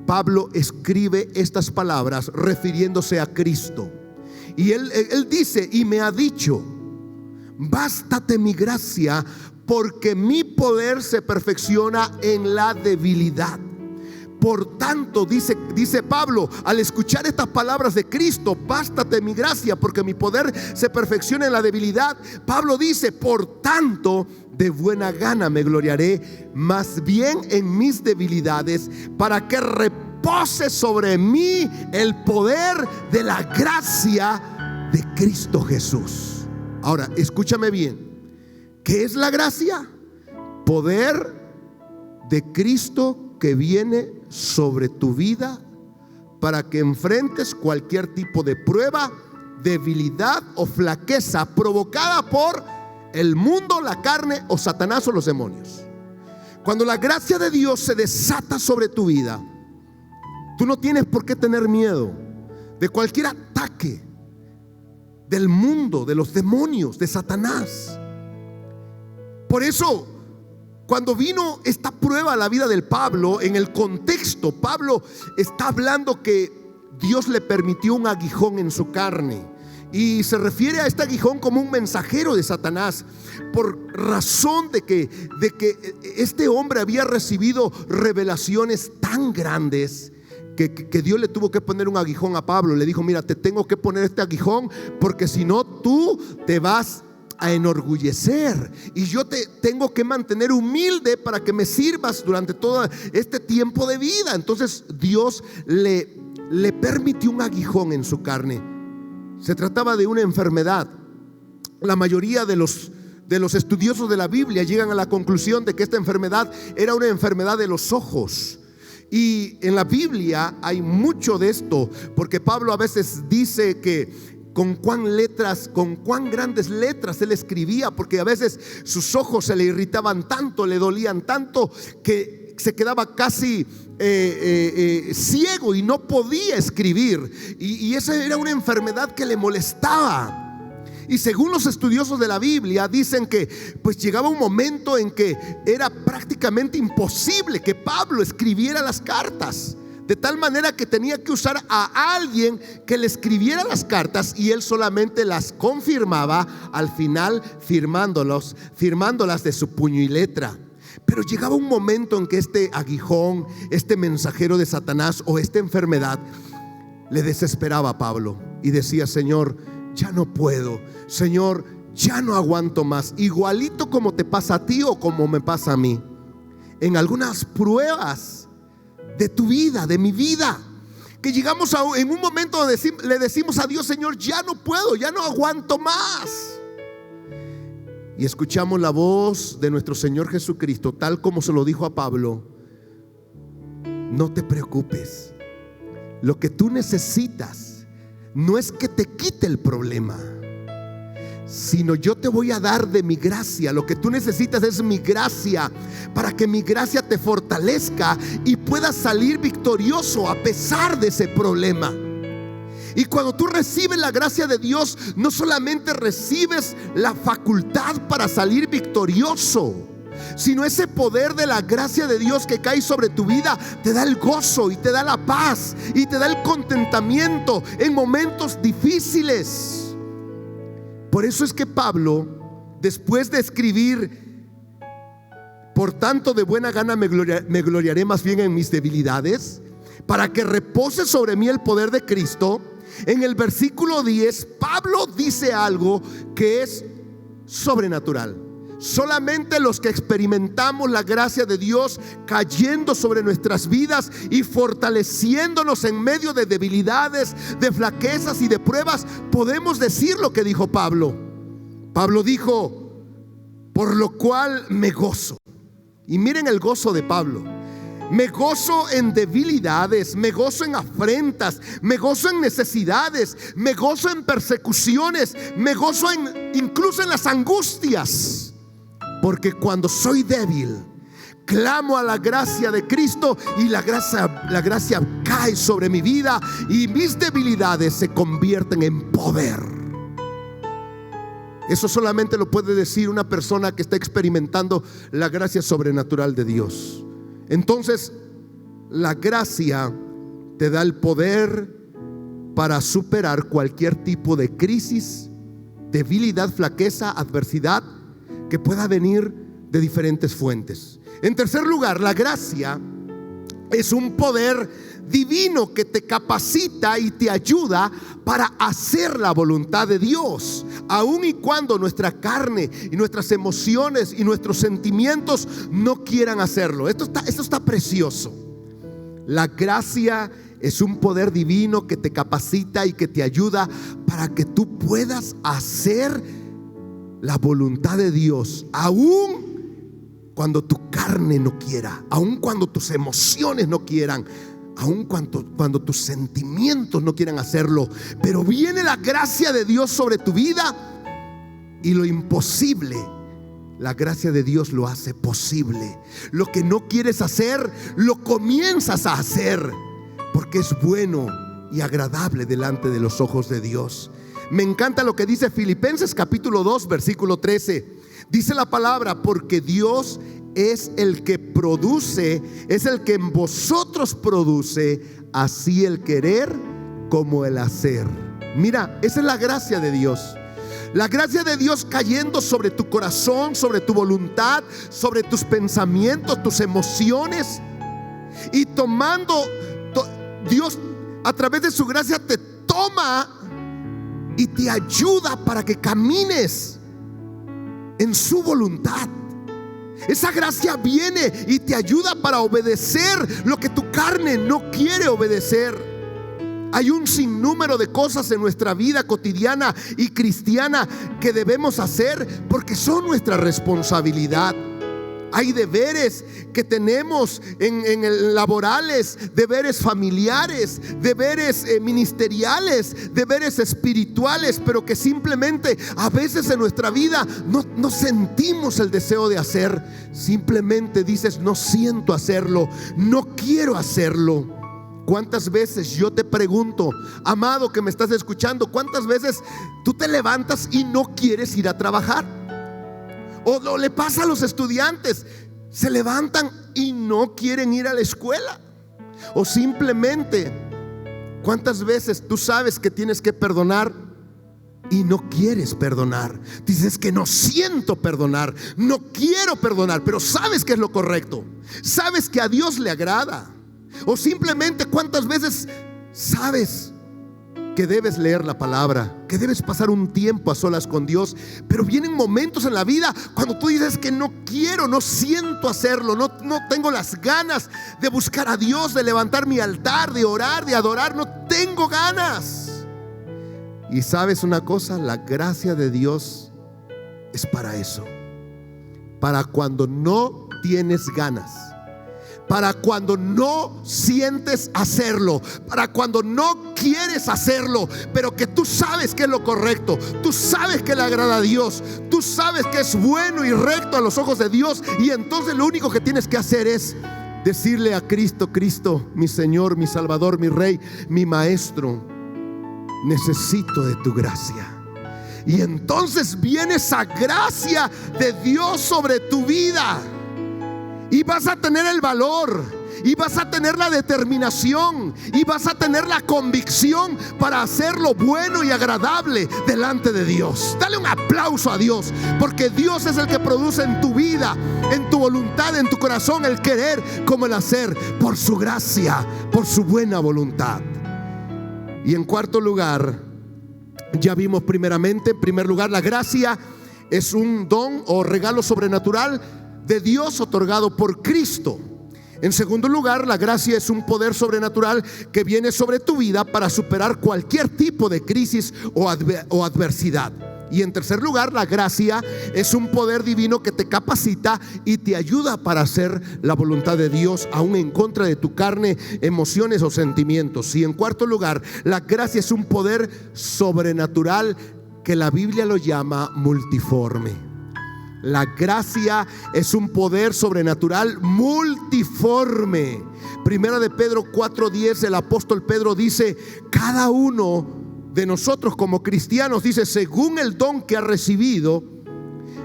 Pablo escribe estas palabras refiriéndose a Cristo. Y él dice: y me ha dicho, bástate mi gracia, porque mi poder se perfecciona en la debilidad. Por tanto, dice Pablo, al escuchar estas palabras de Cristo, bástate mi gracia, porque mi poder se perfecciona en la debilidad. Pablo dice: por tanto, de buena gana me gloriaré más bien en mis debilidades, para que repose sobre mí el poder de la gracia de Cristo Jesús. Ahora, escúchame bien. ¿Qué es la gracia? Poder de Cristo que viene sobre tu vida para que enfrentes cualquier tipo de prueba, debilidad o flaqueza provocada por el mundo, la carne o Satanás o los demonios. Cuando la gracia de Dios se desata sobre tu vida, tú no tienes por qué tener miedo de cualquier ataque del mundo, de los demonios, de Satanás. Por eso, cuando vino esta prueba a la vida del Pablo, en el contexto, Pablo está hablando que Dios le permitió un aguijón en su carne. Y se refiere a este aguijón como un mensajero de Satanás, por razón de que este hombre había recibido revelaciones tan grandes que Dios le tuvo que poner un aguijón a Pablo. Le dijo: mira, te tengo que poner este aguijón porque si no tú te vas a enorgullecer y yo te tengo que mantener humilde para que me sirvas durante todo este tiempo de vida. Entonces Dios le permitió un aguijón en su carne. Se trataba de una enfermedad. La mayoría de los estudiosos de la Biblia llegan a la conclusión de que esta enfermedad era una enfermedad de los ojos. Y en la Biblia hay mucho de esto, porque Pablo a veces dice que con cuán grandes letras él escribía, porque a veces sus ojos se le irritaban tanto, le dolían tanto, que se quedaba casi ciego y no podía escribir. Y esa era una enfermedad que le molestaba. Y según los estudiosos de la Biblia dicen que pues llegaba un momento en que era prácticamente imposible que Pablo escribiera las cartas, de tal manera que tenía que usar a alguien que le escribiera las cartas y él solamente las confirmaba al final, firmándolas de su puño y letra. Pero llegaba un momento en que este aguijón, este mensajero de Satanás o esta enfermedad le desesperaba a Pablo y decía: Señor, ya no puedo, Señor, ya no aguanto más. Igualito como te pasa a ti o como me pasa a mí. En algunas pruebas de tu vida, de mi vida, que llegamos en un momento donde le decimos a Dios: Señor, ya no puedo, ya no aguanto más. Y escuchamos la voz de nuestro Señor Jesucristo, tal como se lo dijo a Pablo: no te preocupes, lo que tú necesitas no es que te quite el problema, sino yo te voy a dar de mi gracia. Lo que tú necesitas es mi gracia, para que mi gracia te fortalezca y puedas salir victorioso a pesar de ese problema. Y cuando tú recibes la gracia de Dios, no solamente recibes la facultad para salir victorioso, sino ese poder de la gracia de Dios que cae sobre tu vida te da el gozo y te da la paz y te da el contentamiento en momentos difíciles. Por eso es que Pablo, después de escribir: por tanto de buena gana me gloriaré más bien en mis debilidades, para que repose sobre mí el poder de Cristo. En el versículo 10 Pablo dice algo que es sobrenatural. Solamente los que experimentamos la gracia de Dios cayendo sobre nuestras vidas y fortaleciéndonos en medio de debilidades, de flaquezas y de pruebas, podemos decir lo que dijo Pablo. Pablo dijo: por lo cual me gozo. Y miren el gozo de Pablo: me gozo en debilidades, me gozo en afrentas, me gozo en necesidades, me gozo en persecuciones, me gozo incluso en las angustias. Porque cuando soy débil, clamo a la gracia de Cristo y la gracia cae sobre mi vida y mis debilidades se convierten en poder. Eso solamente lo puede decir una persona que está experimentando la gracia sobrenatural de Dios. Entonces, la gracia te da el poder para superar cualquier tipo de crisis, debilidad, flaqueza, adversidad que pueda venir de diferentes fuentes. En tercer lugar, la gracia es un poder divino que te capacita y te ayuda para hacer la voluntad de Dios, aun y cuando nuestra carne y nuestras emociones y nuestros sentimientos no quieran hacerlo. Esto está precioso. La gracia es un poder divino que te capacita y que te ayuda para que tú puedas hacer la voluntad de Dios, aún cuando tu carne no quiera, aun cuando tus emociones no quieran, aun cuando tus sentimientos no quieran hacerlo. Pero viene la gracia de Dios sobre tu vida y lo imposible, la gracia de Dios lo hace posible. Lo que no quieres hacer, lo comienzas a hacer, porque es bueno y agradable delante de los ojos de Dios. Me encanta lo que dice Filipenses capítulo 2 versículo 13. Dice la palabra: porque Dios es el que produce, es el que en vosotros produce, así el querer como el hacer. Mira, esa es la gracia de Dios. La gracia de Dios cayendo sobre tu corazón, sobre tu voluntad, sobre tus pensamientos, tus emociones, y tomando, Dios a través de su gracia te toma y te ayuda para que camines en su voluntad. Esa gracia viene y te ayuda para obedecer lo que tu carne no quiere obedecer. Hay un sinnúmero de cosas en nuestra vida cotidiana y cristiana que debemos hacer porque son nuestra responsabilidad. Hay deberes que tenemos en laborales, deberes familiares, deberes ministeriales, deberes espirituales, pero que simplemente a veces en nuestra vida no sentimos el deseo de hacer. Simplemente dices: no siento hacerlo, no quiero hacerlo. ¿Cuántas veces, yo te pregunto, amado que me estás escuchando, cuántas veces tú te levantas y no quieres ir a trabajar? O le pasa a los estudiantes, se levantan y no quieren ir a la escuela. O simplemente, ¿cuántas veces tú sabes que tienes que perdonar y no quieres perdonar? Dices que no siento perdonar, no quiero perdonar, pero sabes que es lo correcto, sabes que a Dios le agrada. O simplemente, ¿cuántas veces sabes que debes leer la palabra, que debes pasar un tiempo a solas con Dios, pero vienen momentos en la vida cuando tú dices que no quiero, no siento hacerlo, no tengo las ganas de buscar a Dios, de levantar mi altar, de orar, de adorar, no tengo ganas? Y sabes una cosa, la gracia de Dios es para eso, para cuando no tienes ganas, para cuando no sientes hacerlo, para cuando no quieres hacerlo, pero que tú sabes que es lo correcto, tú sabes que le agrada a Dios, tú sabes que es bueno y recto a los ojos de Dios. Y entonces lo único que tienes que hacer es decirle a Cristo: Cristo, mi Señor, mi Salvador, mi Rey, mi Maestro, necesito de tu gracia. Y entonces viene esa gracia de Dios sobre tu vida. Y vas a tener el valor, y vas a tener la determinación, y vas a tener la convicción para hacer lo bueno y agradable delante de Dios. Dale un aplauso a Dios, porque Dios es el que produce en tu vida, en tu voluntad, en tu corazón, el querer como el hacer, por su gracia, por su buena voluntad. Y en cuarto lugar, ya vimos primeramente, en primer lugar, la gracia es un don o regalo sobrenatural de Dios otorgado por Cristo. En segundo lugar, la gracia es un poder sobrenatural que viene sobre tu vida para superar cualquier tipo de crisis o adversidad. Y en tercer lugar, la gracia es un poder divino que te capacita y te ayuda para hacer la voluntad de Dios, aún en contra de tu carne, emociones o sentimientos. Y en cuarto lugar, la gracia es un poder sobrenatural que la Biblia lo llama multiforme. La gracia es un poder sobrenatural multiforme. Primera de Pedro 4:10, el apóstol Pedro dice: cada uno de nosotros como cristianos, dice, según el don que ha recibido,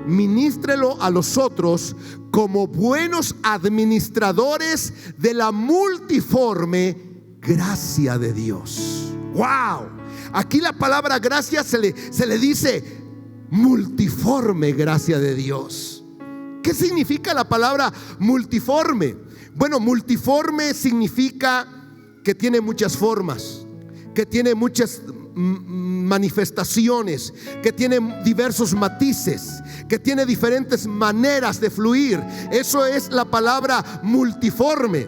ministrelo a los otros como buenos administradores de la multiforme gracia de Dios. ¡Wow! Aquí la palabra gracia se le dice multiforme gracia de Dios. ¿Qué significa la palabra multiforme? Bueno, multiforme significa que tiene muchas formas, que tiene muchas manifestaciones, que tiene diversos matices, que tiene diferentes maneras de fluir. Eso es la palabra multiforme.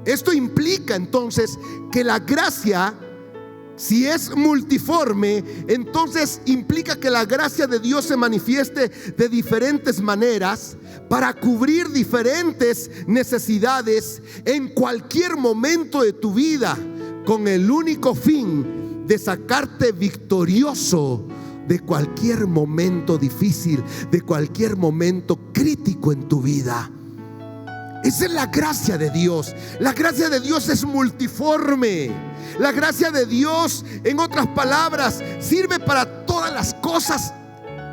Esto implica entonces que la gracia Si es multiforme, entonces implica que la gracia de Dios se manifieste de diferentes maneras para cubrir diferentes necesidades en cualquier momento de tu vida, con el único fin de sacarte victorioso de cualquier momento difícil, de cualquier momento crítico en tu vida. Esa es la gracia de Dios. La gracia de Dios es multiforme. La gracia de Dios, en otras palabras, sirve para todas las cosas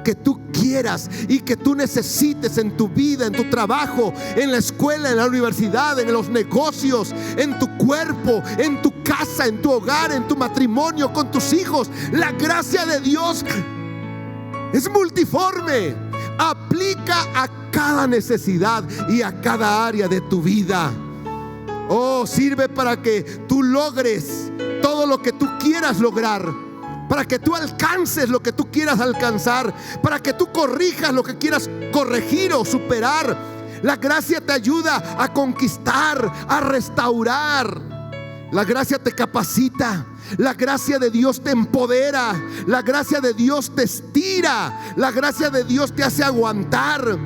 que tú quieras y que tú necesites en tu vida, en tu trabajo, en la escuela, en la universidad, en los negocios, en tu cuerpo, en tu casa, en tu hogar, en tu matrimonio, con tus hijos. La gracia de Dios es multiforme, aplica a cada necesidad y a cada área de tu vida. Oh, sirve para que tú logres todo lo que tú quieras lograr, para que tú alcances lo que tú quieras alcanzar, para que tú corrijas lo que quieras corregir o superar. La gracia te ayuda a conquistar, a restaurar. La gracia te capacita. La gracia de Dios te empodera. La gracia de Dios te estira. La gracia de Dios te hace aguantar,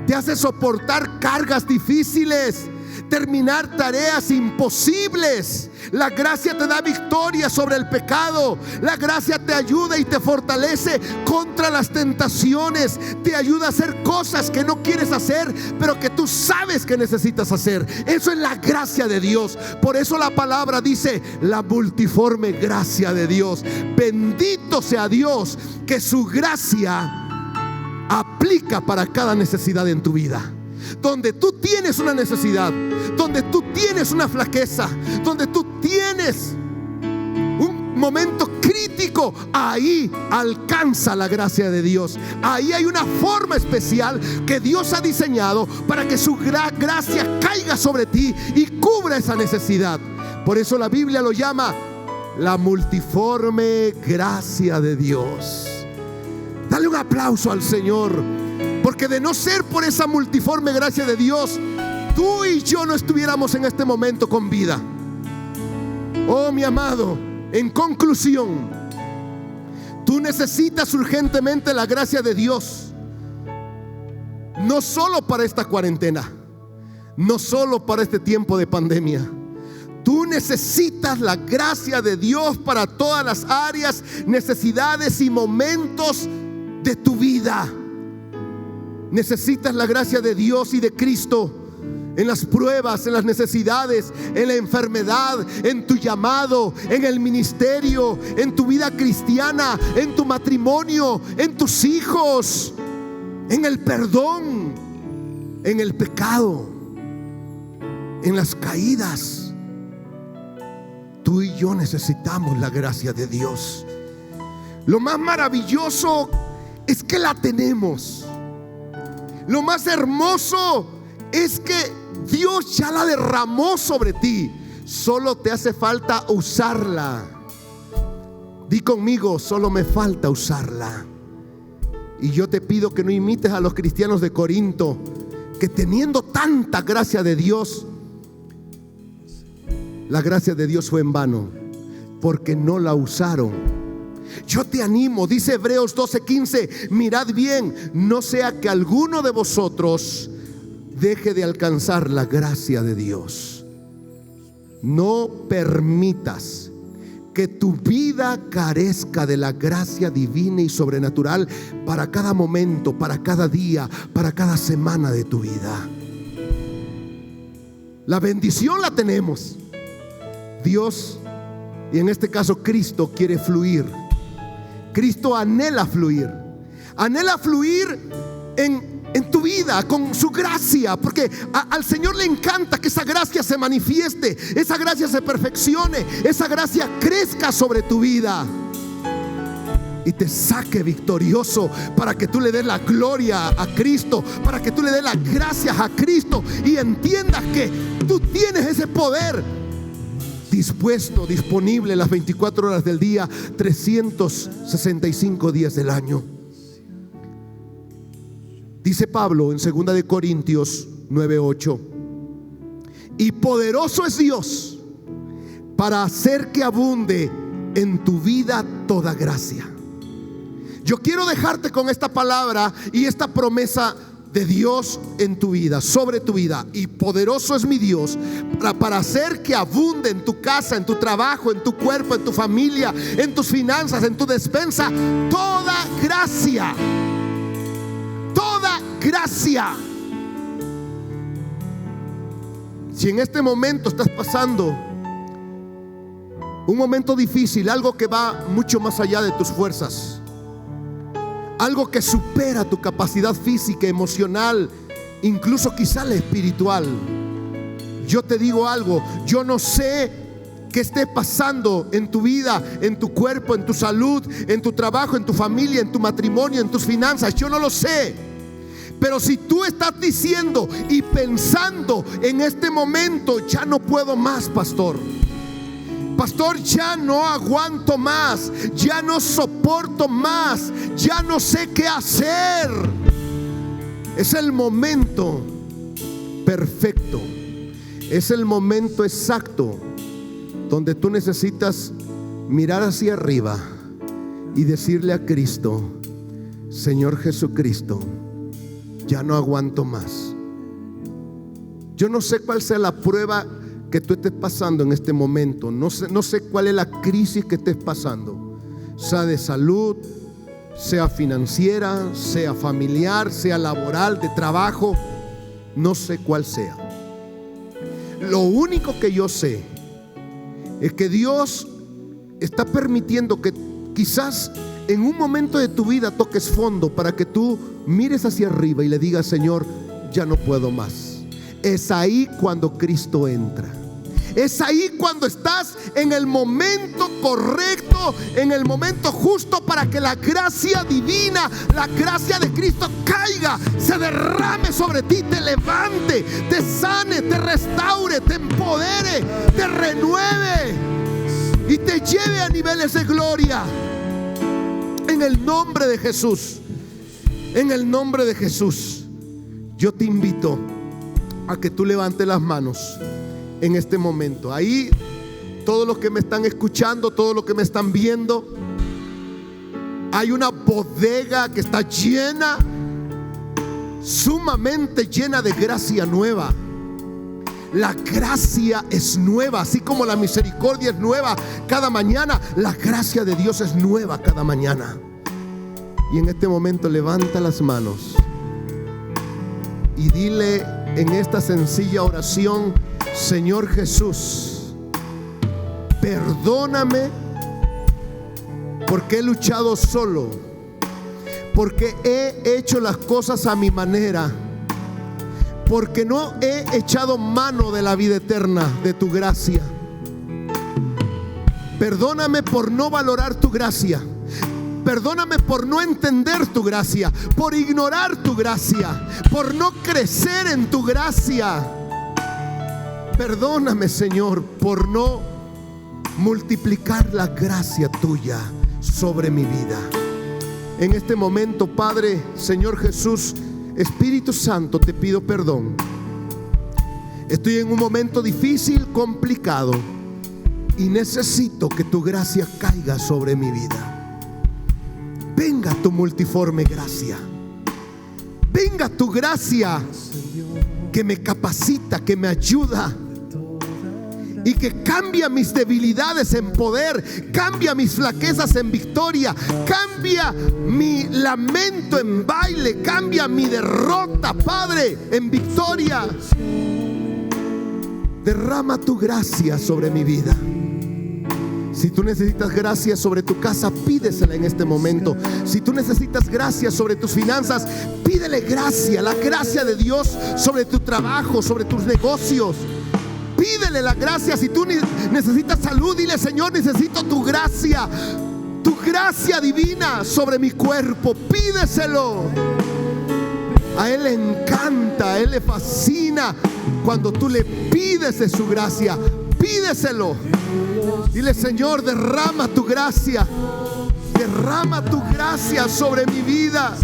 te hace soportar cargas difíciles, terminar tareas imposibles. La gracia te da victoria sobre el pecado. La gracia te ayuda y te fortalece contra las tentaciones. Te ayuda a hacer cosas que no quieres hacer, pero que tú sabes que necesitas hacer. Eso es la gracia de Dios. Por eso la palabra dice: la multiforme gracia de Dios. Bendito sea Dios, que su gracia aplica para cada necesidad en tu vida. Donde tú tienes una necesidad, donde tú tienes una flaqueza, donde tú tienes un momento crítico, ahí alcanza la gracia de Dios. Ahí hay una forma especial que Dios ha diseñado para que su gracia caiga sobre ti y cubra esa necesidad. Por eso la Biblia lo llama la multiforme gracia de Dios. Dale un aplauso al Señor, porque de no ser por esa multiforme gracia de Dios, tú y yo no estuviéramos en este momento con vida. Oh, mi amado, en conclusión, tú necesitas urgentemente la gracia de Dios, no solo para esta cuarentena, no solo para este tiempo de pandemia. Tú necesitas la gracia de Dios para todas las áreas, necesidades y momentos de tu vida. Necesitas la gracia de Dios y de Cristo en las pruebas, en las necesidades, en la enfermedad, en tu llamado, en el ministerio, en tu vida cristiana, en tu matrimonio, en tus hijos, en el perdón, en el pecado, en las caídas. Tú y yo necesitamos la gracia de Dios. Lo más maravilloso es que la tenemos. Lo más hermoso es que Dios ya la derramó sobre ti. Solo te hace falta usarla. Di conmigo: solo me falta usarla. Y yo te pido que no imites a los cristianos de Corinto, que teniendo tanta gracia de Dios, la gracia de Dios fue en vano, porque no la usaron. Yo te animo, dice Hebreos 12:15, mirad bien, no sea que alguno de vosotros deje de alcanzar la gracia de Dios. No permitas que tu vida carezca de la gracia divina y sobrenatural para cada momento, para cada día, para cada semana de tu vida. La bendición la tenemos. Dios, y en este caso Cristo, quiere fluir. Cristo anhela fluir en tu vida con su gracia, porque al Señor le encanta que esa gracia se manifieste, esa gracia se perfeccione, esa gracia crezca sobre tu vida y te saque victorioso, para que tú le des la gloria a Cristo, para que tú le des las gracias a Cristo y entiendas que tú tienes ese poder dispuesto, disponible las 24 horas del día, 365 días del año. Dice Pablo en 2 de Corintios 9:8: y poderoso es Dios para hacer que abunde en tu vida toda gracia. Yo quiero dejarte con esta palabra y esta promesa de Dios en tu vida, sobre tu vida. Y poderoso es mi Dios para hacer que abunde en tu casa, en tu trabajo, en tu cuerpo, en tu familia, en tus finanzas, en tu despensa, toda gracia. Toda gracia. Si en este momento estás pasando un momento difícil, algo que va mucho más allá de tus fuerzas, algo que supera tu capacidad física, emocional, incluso quizá la espiritual, yo te digo algo, yo no sé qué esté pasando en tu vida, en tu cuerpo, en tu salud, en tu trabajo, en tu familia, en tu matrimonio, en tus finanzas, yo no lo sé. Pero si tú estás diciendo y pensando en este momento, ya no puedo más, pastor, ya no aguanto más, ya no soporto más, ya no sé qué hacer, es el momento perfecto, es el momento exacto donde tú necesitas mirar hacia arriba y decirle a Cristo: Señor Jesucristo, ya no aguanto más. Yo no sé cuál sea la prueba que tú estés pasando en este momento. No sé cuál es la crisis que estés pasando, sea de salud, sea financiera, sea familiar, sea laboral, de trabajo. No sé cuál sea. Lo único que yo sé es que Dios está permitiendo que quizás en un momento de tu vida toques fondo para que tú mires hacia arriba y le digas: Señor, ya no puedo más. Es ahí cuando Cristo entra. Es ahí cuando estás en el momento correcto, en el momento justo, para que la gracia divina, la gracia de Cristo caiga, se derrame sobre ti, te levante, te sane, te restaure, te empodere, te renueve y te lleve a niveles de gloria. En el nombre de Jesús, en el nombre de Jesús, yo te invito a que tú levantes las manos en este momento. Ahí, todos los que me están escuchando, todos los que me están viendo, hay una bodega que está llena, sumamente llena de gracia nueva. La gracia es nueva, así como la misericordia es nueva cada mañana. La gracia de Dios es nueva cada mañana. Y en este momento levanta las manos y dile en esta sencilla oración: Señor Jesús, perdóname porque he luchado solo, porque he hecho las cosas a mi manera, porque no he echado mano de la vida eterna, de tu gracia. Perdóname por no valorar tu gracia. Perdóname por no entender tu gracia, por ignorar tu gracia, por no crecer en tu gracia. Perdóname, Señor, por no multiplicar la gracia tuya sobre mi vida. En este momento, Padre, Señor Jesús, Espíritu Santo, te pido perdón. Estoy en un momento difícil, complicado, y necesito que tu gracia caiga sobre mi vida. Venga tu multiforme gracia. Venga tu gracia que me capacita, que me ayuda y que cambia mis debilidades en poder, cambia mis flaquezas en victoria, cambia mi lamento en baile, cambia mi derrota, Padre, en victoria. Derrama tu gracia sobre mi vida. Si tú necesitas gracia sobre tu casa, pídesela en este momento. Si tú necesitas gracia sobre tus finanzas, pídele gracia, la gracia de Dios sobre tu trabajo, sobre tus negocios. Pídele la gracia. Si tú necesitas salud, dile: Señor, necesito tu gracia divina sobre mi cuerpo. Pídeselo. A Él le encanta, a Él le fascina cuando tú le pides de su gracia. Pídeselo. Dile: Señor, derrama tu gracia. Derrama tu gracia sobre mi vida.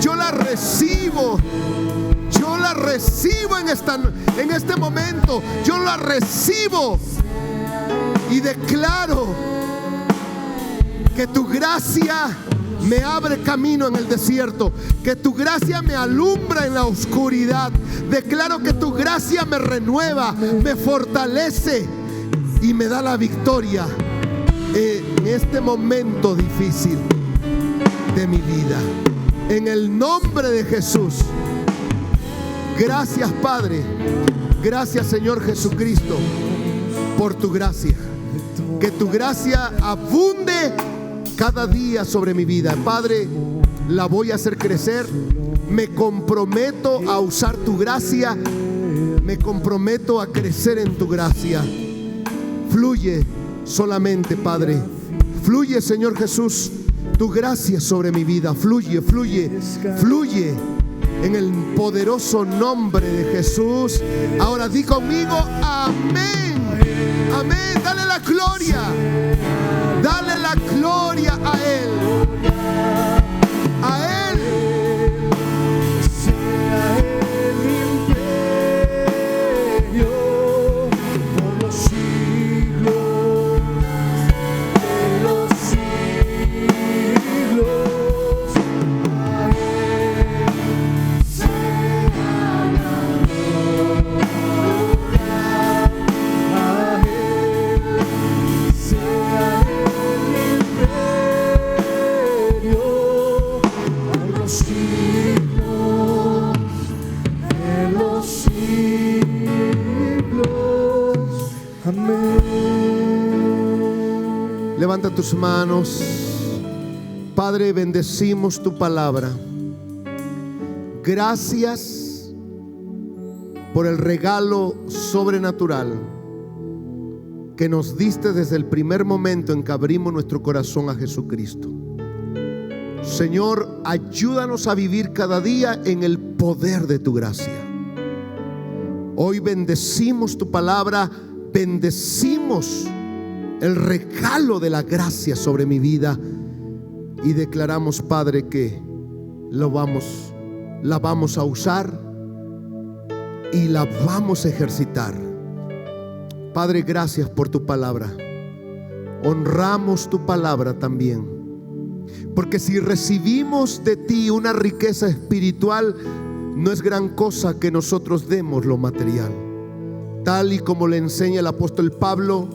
Yo la recibo. Yo la recibo en este momento. Yo la recibo y declaro Que tu gracia me abre camino en el desierto, que tu gracia me alumbra en la oscuridad. Declaro que tu gracia me renueva, me fortalece y me da la victoria en este momento difícil de mi vida. En el nombre de Jesús. Gracias, Padre. Gracias, Señor Jesucristo, por tu gracia. Que tu gracia abunde cada día sobre mi vida. Padre, la voy a hacer crecer. Me comprometo a usar tu gracia. Me comprometo a crecer en tu gracia. Fluye solamente, Padre. Fluye, Señor Jesús, tu gracia sobre mi vida. Fluye, fluye, fluye. En el poderoso nombre de Jesús. Ahora di conmigo, amén. Amén. Dale la gloria. Dale la gloria a Él. A Él. Sea el imperio por los siglos de los siglos. A Él sea la gloria. A Él sea el imperio por los siglos de los siglos. Amén. Levanta tus manos. Padre, bendecimos tu palabra. Gracias por el regalo sobrenatural que nos diste desde el primer momento en que abrimos nuestro corazón a Jesucristo. Señor, ayúdanos a vivir cada día en el poder de tu gracia. Hoy bendecimos tu palabra, bendecimos el regalo de la gracia sobre mi vida y declaramos, Padre, que la vamos a usar y la vamos a ejercitar. Padre, gracias por tu palabra. Honramos tu palabra también, porque si recibimos de ti una riqueza espiritual, no es gran cosa que nosotros demos lo material. Tal y como le enseña el apóstol Pablo,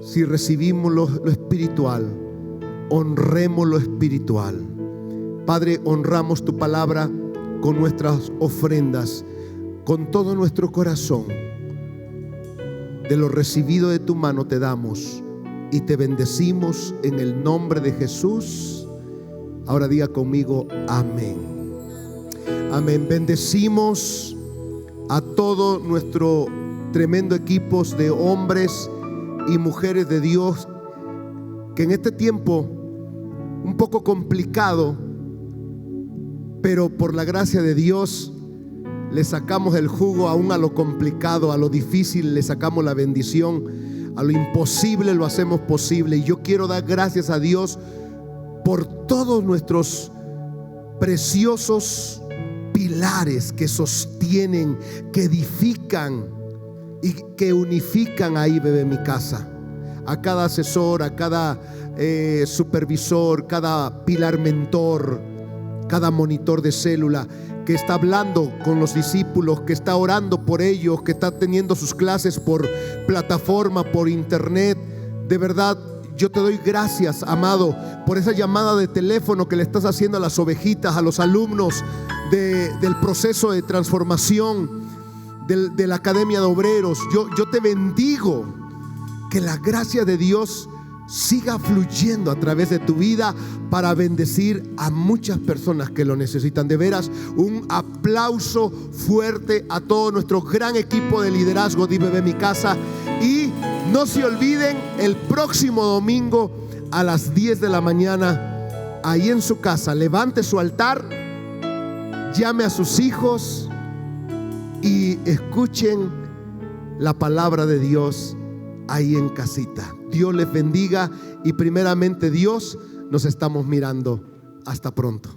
si recibimos lo espiritual, honremos lo espiritual. Padre, honramos tu palabra con nuestras ofrendas, con todo nuestro corazón. De lo recibido de tu mano te damos y te bendecimos en el nombre de Jesús. Ahora diga conmigo, amén. Amén. Bendecimos a todo nuestro tremendo equipo de hombres y mujeres de Dios que en este tiempo un poco complicado, pero por la gracia de Dios le sacamos el jugo aún a lo complicado, a lo difícil le sacamos la bendición, a lo imposible lo hacemos posible. Y yo quiero dar gracias a Dios por todos nuestros preciosos pilares que sostienen, que edifican y que unifican ahí, Bebé Mi Casa. A cada asesor, a cada supervisor, cada pilar mentor, cada monitor de célula que está hablando con los discípulos, que está orando por ellos, que está teniendo sus clases por plataforma, por internet. De verdad, yo te doy gracias, amado, por esa llamada de teléfono que le estás haciendo a las ovejitas, a los alumnos del proceso de transformación de la Academia de Obreros. Yo te bendigo. Que la gracia de Dios siga fluyendo a través de tu vida para bendecir a muchas personas que lo necesitan. De veras, un aplauso fuerte a todo nuestro gran equipo de liderazgo de Bebé Mi Casa. Y no se olviden, el próximo domingo a las 10 de la mañana, ahí en su casa, levante su altar, llame a sus hijos y escuchen la palabra de Dios ahí en casita. Dios les bendiga y primeramente Dios, nos estamos mirando. Hasta pronto.